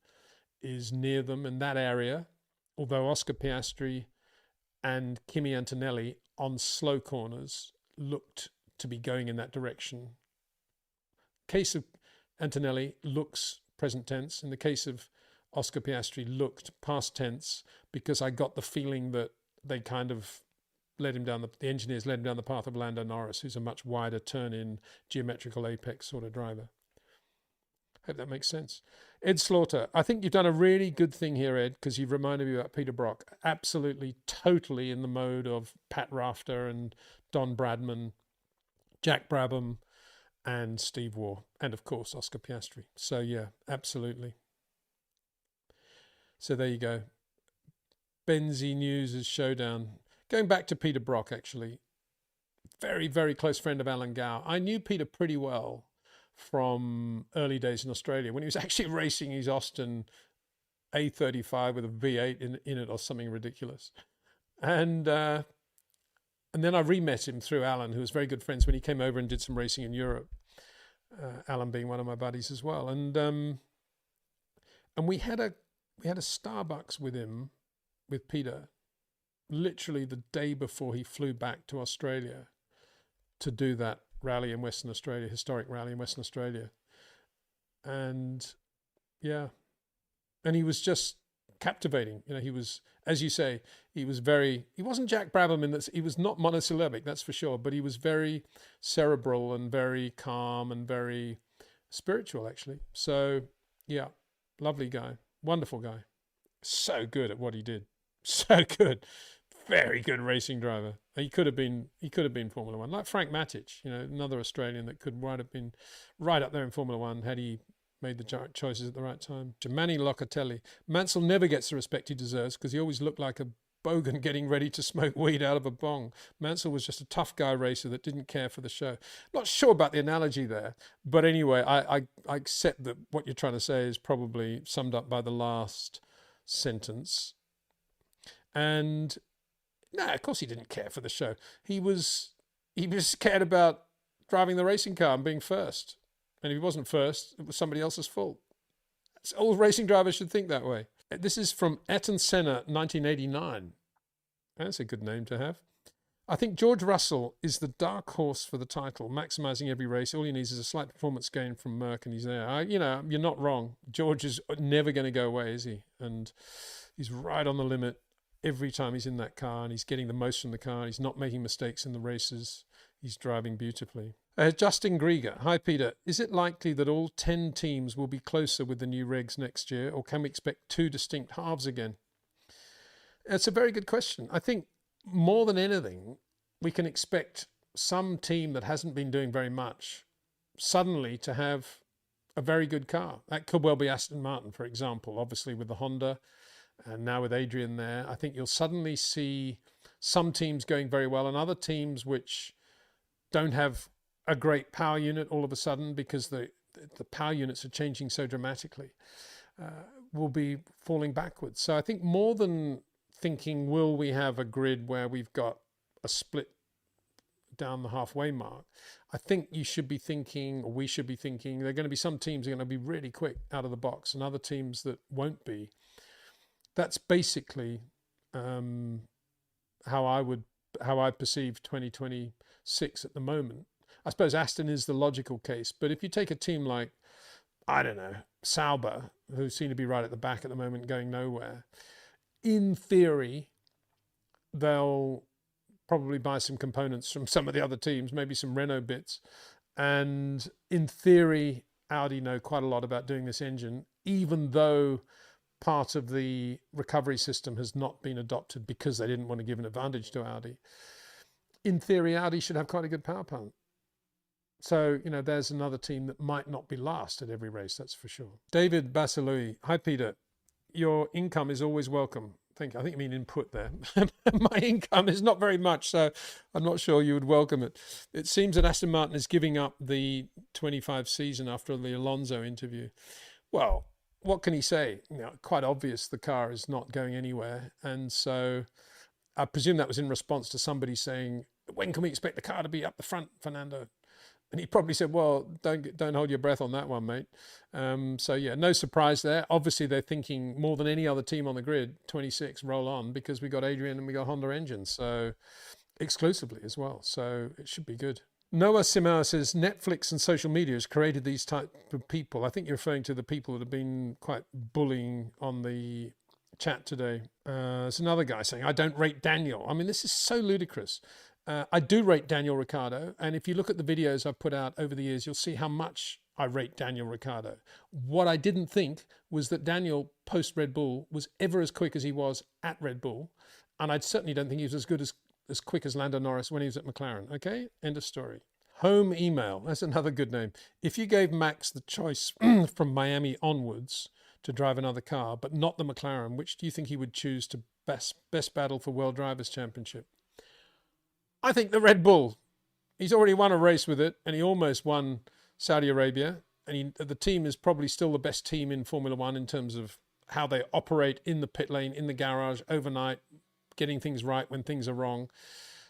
S1: is near them in that area, although Oscar Piastri and Kimi Antonelli on slow corners looked to be going in that direction. Case of Antonelli looks present tense. In the case of Oscar Piastri looked past tense, because I got the feeling that they kind of led him down, the engineers led him down the path of Lando Norris, who's a much wider turn-in, geometrical apex sort of driver. Hope that makes sense. Ed Slaughter, I think you've done a really good thing here, Ed, because you've reminded me about Peter Brock. Absolutely, totally in the mode of Pat Rafter and Don Bradman, Jack Brabham, and Steve Waugh, and of course Oscar Piastri. So yeah, absolutely. So there you go. Benzie News' showdown. Going back to Peter Brock, actually, very, very close friend of Alan Gow. I knew Peter pretty well from early days in Australia when he was actually racing his Austin A35 with a V8 in it or something ridiculous. And then I re-met him through Alan, who was very good friends when he came over and did some racing in Europe. Alan being one of my buddies as well. And we had a Starbucks with him, with Peter, literally the day before he flew back to Australia to do that rally in Western Australia, historic rally in Western Australia. And yeah, and he was just captivating. You know, he was, as you say, he wasn't Jack Brabham in that he was not monosyllabic, that's for sure, but he was very cerebral and very calm and very spiritual, actually. So yeah, lovely guy, wonderful guy. So good at what he did. So good. Very good racing driver. He could have been Formula One, like Frank Matic, you know, another Australian that could have been right up there in Formula One had he made the choices at the right time. Giovanni Locatelli. Mansell never gets the respect he deserves because he always looked like a bogan getting ready to smoke weed out of a bong. Mansell was just a tough guy racer that didn't care for the show. Not sure about the analogy there, but anyway, I accept that what you're trying to say is probably summed up by the last sentence. And no, of course he didn't care for the show. He was scared about driving the racing car and being first. And if he wasn't first, it was somebody else's fault. All racing drivers should think that way. This is from Ayrton Senna, 1989. That's a good name to have. I think George Russell is the dark horse for the title, maximising every race. All he needs is a slight performance gain from Merck, and he's there. You're not wrong. George is never going to go away, is he? And he's right on the limit every time he's in that car, and he's getting the most from the car. He's not making mistakes in the races. He's driving beautifully. Justin Grieger. Hi, Peter. Is it likely that all 10 teams will be closer with the new regs next year, or can we expect 2 distinct halves again? It's a very good question. I think more than anything, we can expect some team that hasn't been doing very much suddenly to have a very good car. That could well be Aston Martin, for example, obviously with the Honda and now with Adrian there. I think you'll suddenly see some teams going very well and other teams which don't have a great power unit all of a sudden because the power units are changing so dramatically, will be falling backwards. So I think more than thinking, will we have a grid where we've got a split down the halfway mark, I think you should be thinking, or we should be thinking, there are going to be some teams that are going to be really quick out of the box and other teams that won't be. That's basically how I perceive 2026 at the moment. I suppose Aston is the logical case, but if you take a team like, I don't know, Sauber, who seem to be right at the back at the moment, going nowhere, in theory, they'll probably buy some components from some of the other teams, maybe some Renault bits. And in theory, Audi know quite a lot about doing this engine, even though part of the recovery system has not been adopted because they didn't want to give an advantage to Audi. In theory, Audi should have quite a good power plant. So, there's another team that might not be last at every race, that's for sure. David Basilui. Hi, Peter. Your income is always welcome. I think you mean input there. My income is not very much, so I'm not sure you would welcome it. It seems that Aston Martin is giving up the 25 season after the Alonso interview. Well, what can he say? Quite obvious the car is not going anywhere. And so I presume that was in response to somebody saying, when can we expect the car to be up the front, Fernando? And he probably said, well, don't hold your breath on that one, mate. So, yeah, no surprise there. Obviously, they're thinking more than any other team on the grid, 26, roll on, because we got Adrian and we got Honda engines, so exclusively as well. So it should be good. Noah Simao says, Netflix and social media has created these type of people. I think you're referring to the people that have been quite bullying on the chat today. There's another guy saying, I don't rate Daniel. I mean, this is so ludicrous. I do rate Daniel Ricciardo, and if you look at the videos I've put out over the years, you'll see how much I rate Daniel Ricciardo. What I didn't think was that Daniel, post-Red Bull, was ever as quick as he was at Red Bull, and I certainly don't think he was as good as quick as Lando Norris when he was at McLaren. Okay, end of story. Home Email, that's another good name. If you gave Max the choice from Miami onwards to drive another car, but not the McLaren, which do you think he would choose to best battle for World Drivers' Championship? I think the Red Bull. He's already won a race with it, and he almost won Saudi Arabia. And the team is probably still the best team in Formula One in terms of how they operate in the pit lane, in the garage, overnight, getting things right when things are wrong.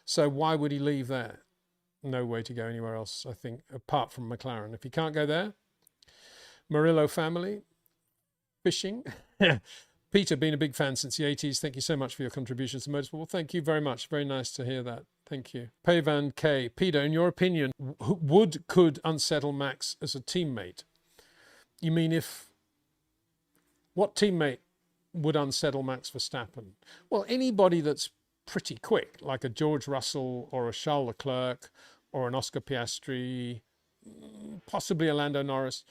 S1: So why would he leave there? No way to go anywhere else, I think, apart from McLaren. If he can't go there, Murillo family, fishing. Peter, been a big fan since the 80s. Thank you so much for your contributions to motorsport. Well, thank you very much. Very nice to hear that. Thank you. Pavan K. Peter, in your opinion, could unsettle Max as a teammate? You mean what teammate would unsettle Max Verstappen? Well, anybody that's pretty quick, like a George Russell or a Charles Leclerc or an Oscar Piastri, possibly a Lando Norris.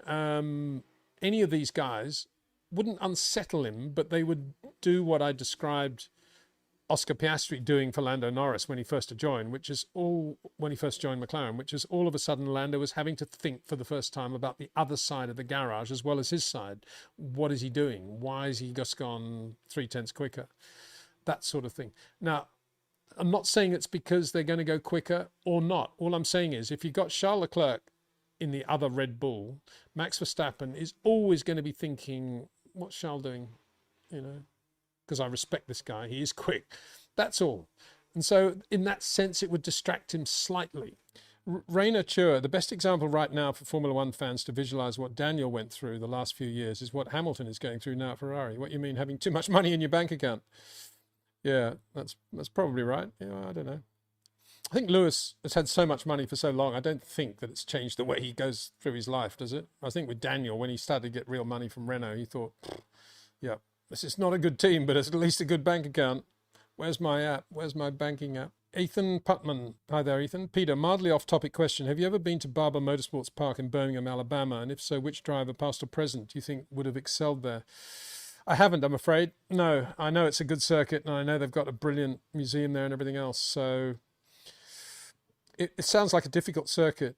S1: Any of these guys wouldn't unsettle him, but they would do what I described Oscar Piastri doing for Lando Norris when he first joined McLaren, which is all of a sudden Lando was having to think for the first time about the other side of the garage as well as his side. What is he doing? Why is he just gone 0.3 quicker? That sort of thing. Now, I'm not saying it's because they're going to go quicker or not. All I'm saying is if you've got Charles Leclerc in the other Red Bull, Max Verstappen is always going to be thinking, what's Charles doing? Because I respect this guy. He is quick. That's all. And so in that sense, it would distract him slightly. Rainer Chur, the best example right now for Formula One fans to visualize what Daniel went through the last few years is what Hamilton is going through now at Ferrari. What you mean, having too much money in your bank account? Yeah, that's probably right. Yeah, I don't know. I think Lewis has had so much money for so long, I don't think that it's changed the way he goes through his life, does it? I think with Daniel, when he started to get real money from Renault, he thought, yeah, this is not a good team, but it's at least a good bank account. Where's my app? Where's my banking app? Ethan Putman. Hi there, Ethan. Peter, mildly off-topic question. Have you ever been to Barber Motorsports Park in Birmingham, Alabama? And if so, which driver, past or present, do you think would have excelled there? I haven't, I'm afraid. No, I know it's a good circuit, and I know they've got a brilliant museum there and everything else. So It sounds like a difficult circuit.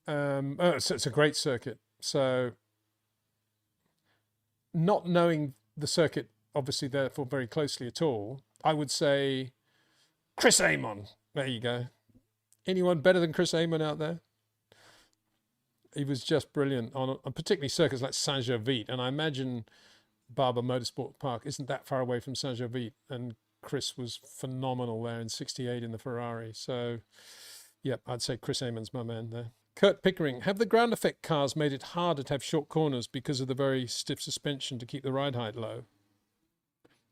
S1: It's a great circuit. So not knowing the circuit, obviously, therefore, very closely at all, I would say Chris Amon. There you go. Anyone better than Chris Amon out there? He was just brilliant on particularly circuits like Saint-Gervais. And I imagine Barber Motorsport Park isn't that far away from Saint-Gervais. And Chris was phenomenal there in 68 in the Ferrari. So, yeah, I'd say Chris Amon's my man there. Kurt Pickering, have the ground effect cars made it harder to have short corners because of the very stiff suspension to keep the ride height low?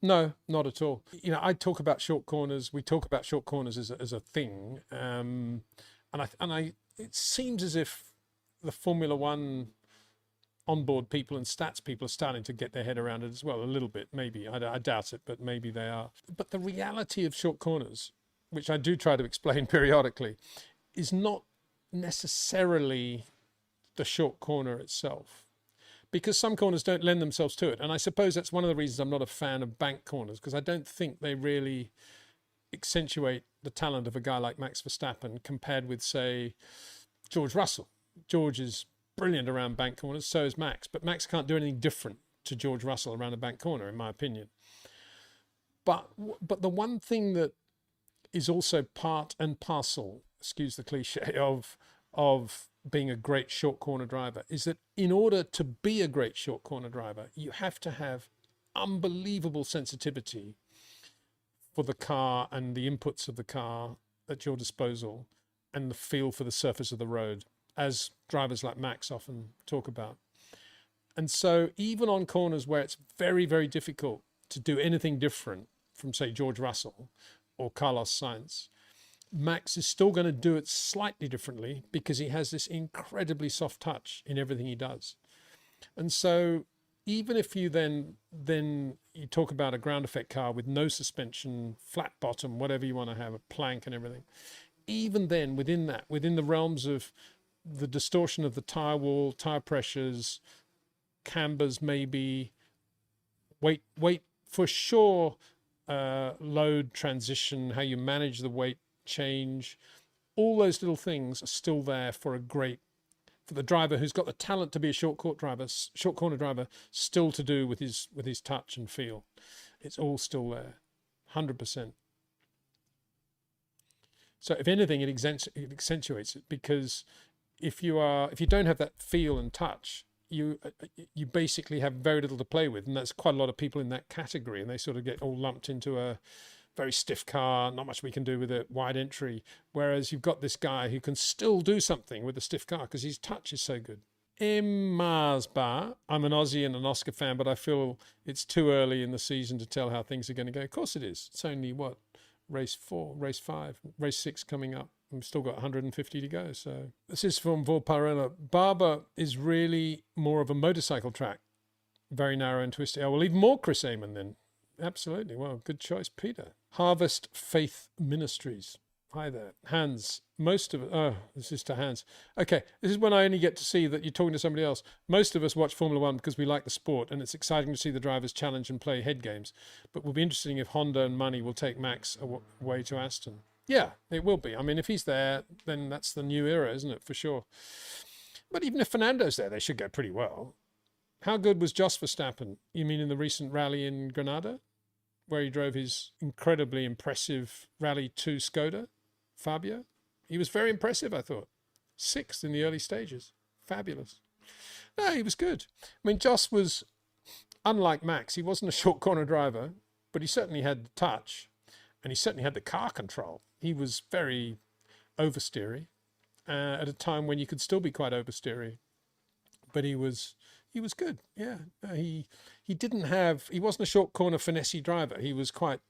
S1: No, not at all. You know, I talk about short corners. We talk about short corners as a thing. It seems as if the Formula One onboard people and stats people are starting to get their head around it as well, a little bit, maybe. I doubt it, but maybe they are. But the reality of short corners, which I do try to explain periodically, is not necessarily the short corner itself, because some corners don't lend themselves to it. And I suppose that's one of the reasons I'm not a fan of bank corners, because I don't think they really accentuate the talent of a guy like Max Verstappen compared with, say, George Russell. George is brilliant around bank corners, so is Max, but Max can't do anything different to George Russell around a bank corner, in my opinion. But the one thing that is also part and parcel, excuse the cliche, of being a great short corner driver is that in order to be a great short corner driver, you have to have unbelievable sensitivity for the car and the inputs of the car at your disposal and the feel for the surface of the road, as drivers like Max often talk about. And so even on corners where it's very, very difficult to do anything different from, say, George Russell or Carlos Sainz, Max is still going to do it slightly differently because he has this incredibly soft touch in everything he does. And so even if you then you talk about a ground effect car with no suspension, flat bottom, whatever you want to have, a plank and everything, even then within the realms of the distortion of the tire wall, tire pressures, cambers, maybe weight for sure, load transition, how you manage the weight change, all those little things are still there for the driver who's got the talent to be a short corner driver, still to do with his touch and feel. It's all still there, 100%. So if anything, it accentuates it, because if you don't have that feel and touch, you basically have very little to play with, and that's quite a lot of people in that category, and they sort of get all lumped into a very stiff car, not much we can do with it, wide entry. Whereas you've got this guy who can still do something with a stiff car because his touch is so good. Marsbar, I'm an Aussie and an Oscar fan, but I feel it's too early in the season to tell how things are going to go. Of course it is. It's only, race 4, race 5, race 6 coming up. We've still got 150 to go. So this is from Vorparella. Barber is really more of a motorcycle track. Very narrow and twisty. Oh, well, even more Chris Amon then. Absolutely. Well, good choice, Peter. Harvest Faith Ministries. Hi there. Hans. Most of it. Oh, this is to Hans. Okay. This is when I only get to see that you're talking to somebody else. Most of us watch Formula One because we like the sport, and it's exciting to see the drivers challenge and play head games. But it will be interesting if Honda and money will take Max away to Aston. Yeah, it will be. I mean, if he's there, then that's the new era, isn't it? For sure. But even if Fernando's there, they should go pretty well. How good was Jos Verstappen? You mean in the recent rally in Granada, where he drove his incredibly impressive Rally 2 Skoda Fabia? He was very impressive, I thought. 6th in the early stages. Fabulous. No, he was good. I mean, Jos was, unlike Max, he wasn't a short corner driver, but he certainly had the touch, and he certainly had the car control. He was very oversteery at a time when you could still be quite oversteery, but he was good. Yeah, he wasn't a short corner finessey driver. He was quite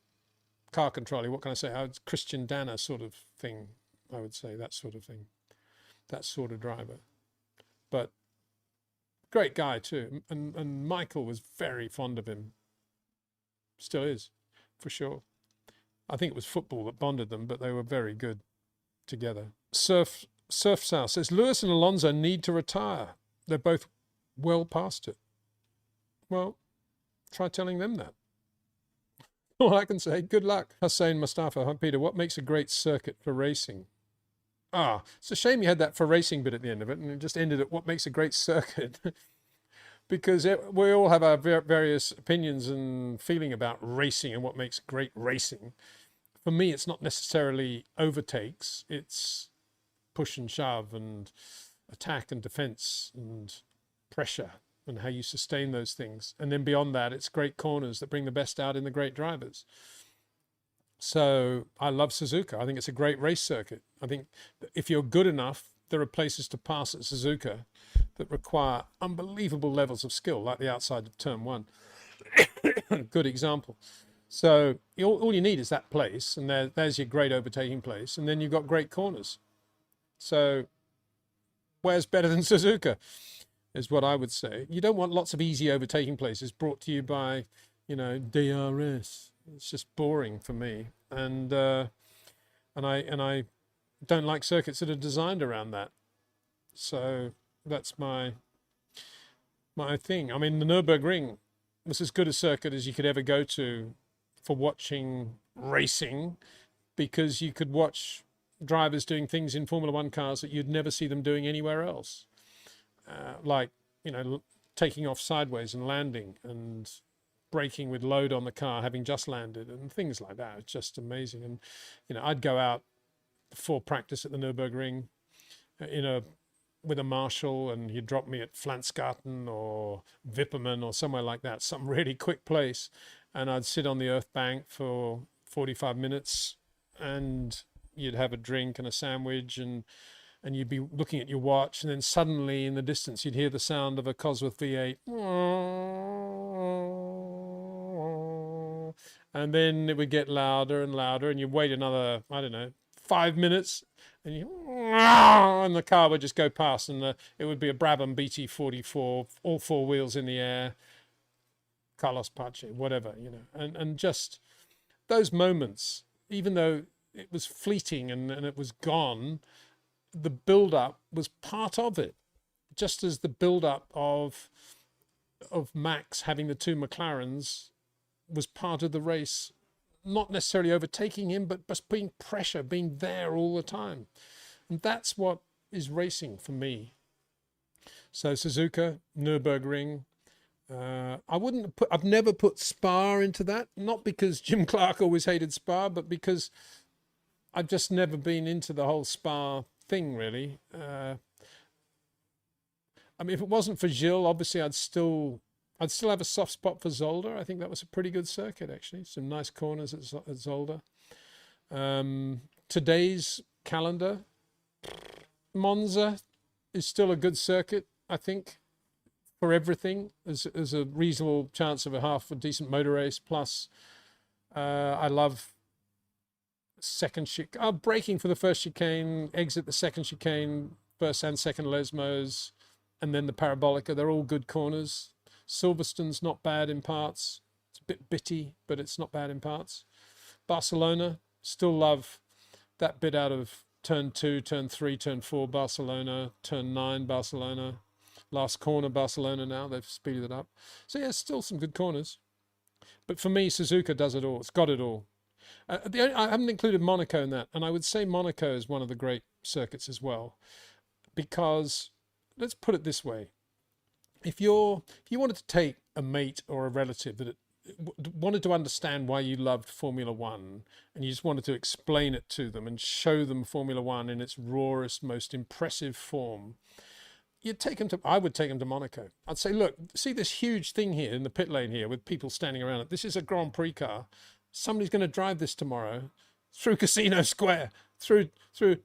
S1: car controlling. What can I say? Christian Danner sort of thing, I would say, that sort of thing, that sort of driver. But great guy too, and Michael was very fond of him. Still is, for sure. I think it was football that bonded them, but they were very good together. Surf South says Lewis and Alonso need to retire. They're both well past it. Well, try telling them that. All I can say, good luck. Hussein Mustafa. Hi, Peter. What makes a great circuit for racing? It's a shame you had that for racing bit at the end of it, and it just ended at what makes a great circuit. Because we all have our various opinions and feeling about racing and what makes great racing. For me, it's not necessarily overtakes. It's push and shove and attack and defense and pressure and how you sustain those things. And then beyond that, it's great corners that bring the best out in the great drivers. So I love Suzuka. I think it's a great race circuit. I think if you're good enough, there are places to pass at Suzuka that require unbelievable levels of skill, like the outside of turn 1. Good example. So all you need is that place, and there's your great overtaking place, and then you've got great corners. So where's better than Suzuka is what I would say. You don't want lots of easy overtaking places brought to you by, DRS. It's just boring for me, and I don't like circuits that are designed around that. So that's my thing. I mean, the Nürburgring was as good a circuit as you could ever go to for watching racing, because you could watch drivers doing things in Formula One cars that you'd never see them doing anywhere else, like taking off sideways and landing and braking with load on the car, having just landed, and things like that. It's just amazing. And I'd go out before practice at the Nürburgring with a marshal, and he'd drop me at Flansgarten or Wipperman or somewhere like that, some really quick place, and I'd sit on the earth bank for 45 minutes, and you'd have a drink and a sandwich, and you'd be looking at your watch, and then suddenly in the distance you'd hear the sound of a Cosworth V8, and then it would get louder and louder, and you'd wait another, 5 minutes, and the car would just go past, and it would be a Brabham BT44, all 4 wheels in the air, Carlos Pace, whatever, and just those moments, even though it was fleeting and it was gone, the build-up was part of it, just as the build-up of Max having the 2 McLarens was part of the race, not necessarily overtaking him, but just being pressure, being there all the time. And that's what is racing for me. So Suzuka, Nürburgring. I've never put Spa into that, not because Jim Clark always hated Spa, but because I've just never been into the whole Spa thing, really. If it wasn't for Gilles, obviously I'd still have a soft spot for Zolder. I think that was a pretty good circuit, actually. Some nice corners at Zolder. Today's calendar, Monza is still a good circuit, I think, for everything. There's a reasonable chance of a decent motor race. Plus, I love braking for the first chicane, exit the second chicane, first and second Lesmos, and then the Parabolica. They're all good corners. Silverstone's not bad in parts. It's a bit bitty, but it's not bad in parts. Barcelona, still love that bit out of turn 2, turn 3, turn 4, Barcelona, turn 9, Barcelona. Last corner, Barcelona now. They've speeded it up. So, yeah, still some good corners. But for me, Suzuka does it all. It's got it all. I haven't included Monaco in that. And I would say Monaco is one of the great circuits as well. Because, let's put it this way. If you wanted to take a mate or a relative that wanted to understand why you loved Formula One, and you just wanted to explain it to them and show them Formula One in its rawest, most impressive form, I would take them to Monaco. I'd say, look, see this huge thing here in the pit lane here with people standing around it. This is a Grand Prix car. Somebody's going to drive this tomorrow through Casino Square, through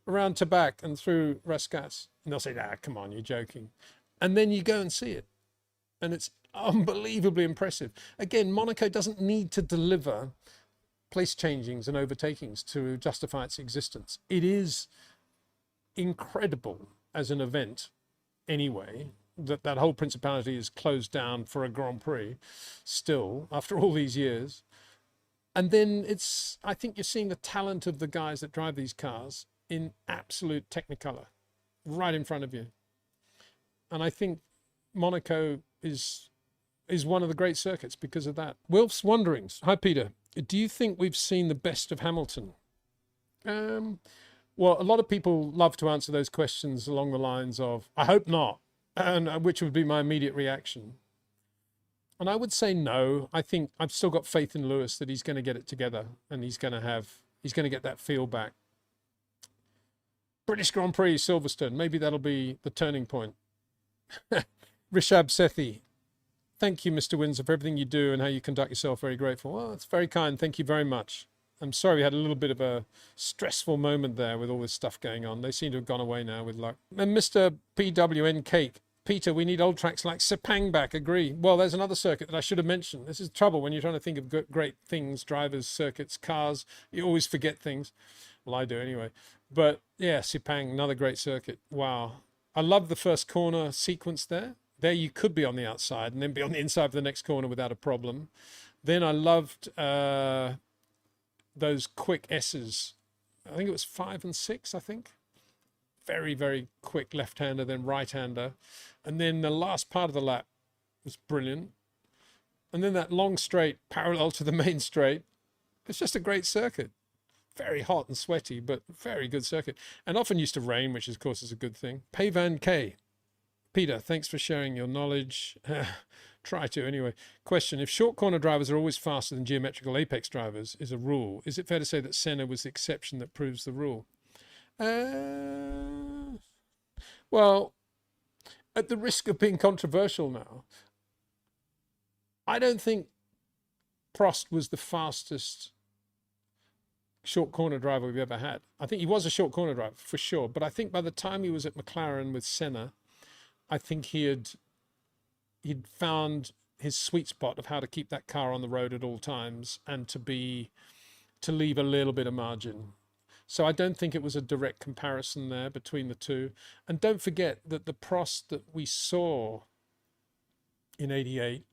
S1: around Tabac and through Rascats. And they'll say, come on, you're joking. And then you go and see it. And it's unbelievably impressive. Again, Monaco doesn't need to deliver place changings and overtakings to justify its existence. It is incredible as an event anyway, that whole principality is closed down for a Grand Prix still after all these years. And then I think you're seeing the talent of the guys that drive these cars in absolute technicolor right in front of you. And I think Monaco is one of the great circuits because of that. Wilf's Wanderings. Hi, Peter. Do you think we've seen the best of Hamilton? Well, a lot of people love to answer those questions along the lines of, I hope not, and which would be my immediate reaction. And I would say no. I think I've still got faith in Lewis that he's going to get it together and he's going to get that feel back. British Grand Prix, Silverstone. Maybe that'll be the turning point. Rishab Sethi. Thank you, Mr. Windsor, for everything you do and how you conduct yourself. Very grateful. Well, it's very kind. Thank you very much. I'm sorry we had a little bit of a stressful moment there with all this stuff going on. They seem to have gone away now with luck. And Mr. PWN Cake. Peter, we need old tracks like Sepang back. Agree. Well, there's another circuit that I should have mentioned. This is trouble when you're trying to think of great things, drivers, circuits, cars. You always forget things. Well, I do anyway. But yeah, Sepang, another great circuit. Wow. I love the first corner sequence there. There you could be on the outside and then be on the inside of the next corner without a problem. Then I loved those quick S's. I think it was 5 and 6, I think. Very, very quick left-hander, then right-hander. And then the last part of the lap was brilliant. And then that long straight parallel to the main straight. It's just a great circuit. Very hot and sweaty, but very good circuit. And often used to rain, which of course is a good thing. Payvan K. Peter, thanks for sharing your knowledge. Try to anyway. Question, if short corner drivers are always faster than geometrical apex drivers is a rule, is it fair to say that Senna was the exception that proves the rule? Well, at the risk of being controversial now, I don't think Prost was the fastest short corner driver we've ever had. I think he was a short corner driver for sure, but I think by the time he was at McLaren with Senna, I think he'd found his sweet spot of how to keep that car on the road at all times and to leave a little bit of margin. So I don't think it was a direct comparison there between the two. And don't forget that the Prost that we saw in 88,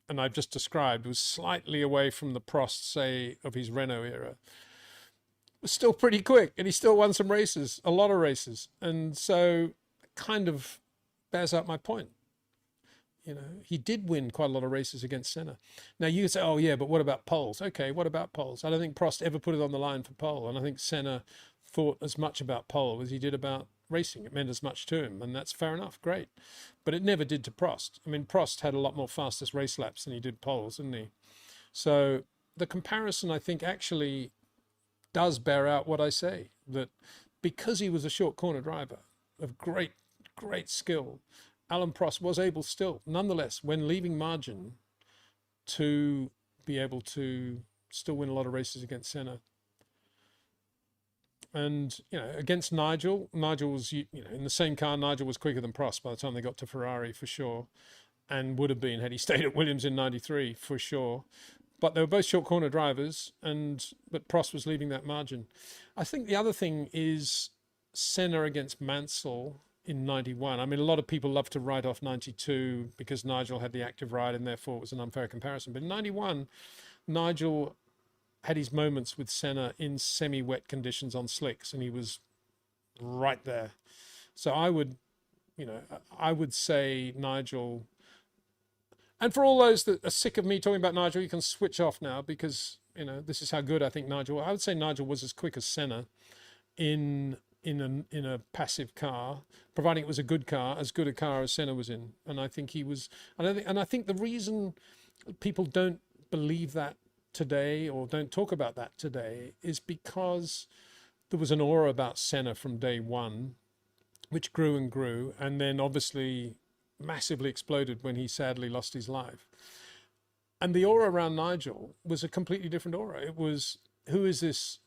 S1: and I've just described, was slightly away from the Prost, say, of his Renault era. It was still pretty quick, and he still won some races, a lot of races. And so it kind of bears out my point. You know, he did win quite a lot of races against Senna. Now you say, oh yeah, but what about poles? Okay, what about poles? I don't think Prost ever put it on the line for pole. And I think Senna thought as much about pole as he did about racing. It meant as much to him, and that's fair enough, great. But it never did to Prost. I mean, Prost had a lot more fastest race laps than he did poles, didn't he? So the comparison, I think, actually does bear out what I say, that because he was a short corner driver of great skill, Alain Prost was able still, nonetheless, when leaving margin, to be able to still win a lot of races against Senna. And, you know, against Nigel was, you know, in the same car, Nigel was quicker than Prost by the time they got to Ferrari, for sure, and would have been had he stayed at Williams in 93, for sure. But they were both short corner drivers, but Prost was leaving that margin. I think the other thing is Senna against Mansell in 91. I mean, a lot of people love to write off 92 because Nigel had the active ride and therefore it was an unfair comparison. But in 91, Nigel had his moments with Senna in semi-wet conditions on slicks, and he was right there. So I would say Nigel. And for all those that are sick of me talking about Nigel, you can switch off now because, you know, this is how good I think Nigel. I would say Nigel was as quick as Senna in a passive car, providing it was a good car, as good a car as Senna was in. And I think he was, and I think the reason people don't believe that today or don't talk about that today is because there was an aura about Senna from day one, which grew and grew, and then obviously massively exploded when he sadly lost his life. And the aura around Nigel was a completely different aura. It was, who is this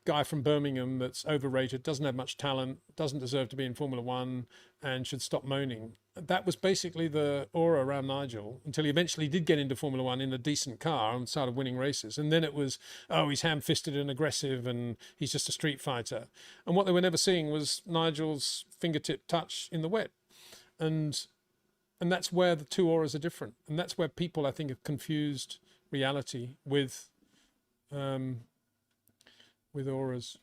S1: guy from Birmingham that's overrated, doesn't have much talent, doesn't deserve to be in Formula One, and should stop moaning. That was basically the aura around Nigel until he eventually did get into Formula One in a decent car and started winning races. And then it was, oh, he's ham-fisted and aggressive and he's just a street fighter. And what they were never seeing was Nigel's fingertip touch in the wet. And that's where the two auras are different. And that's where people, I think, have confused reality with auras.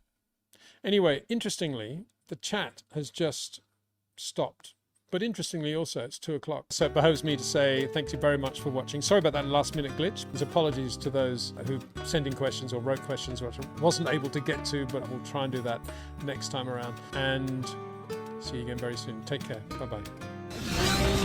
S1: Anyway, interestingly, the chat has just stopped But interestingly also, it's 2 o'clock. So it behoves me to say thank you very much for watching. Sorry about that last minute glitch. There's apologies to those who sent in questions or wrote questions which I wasn't able to get to, but we'll try and do that next time around. And see you again very soon. Take care. Bye-bye.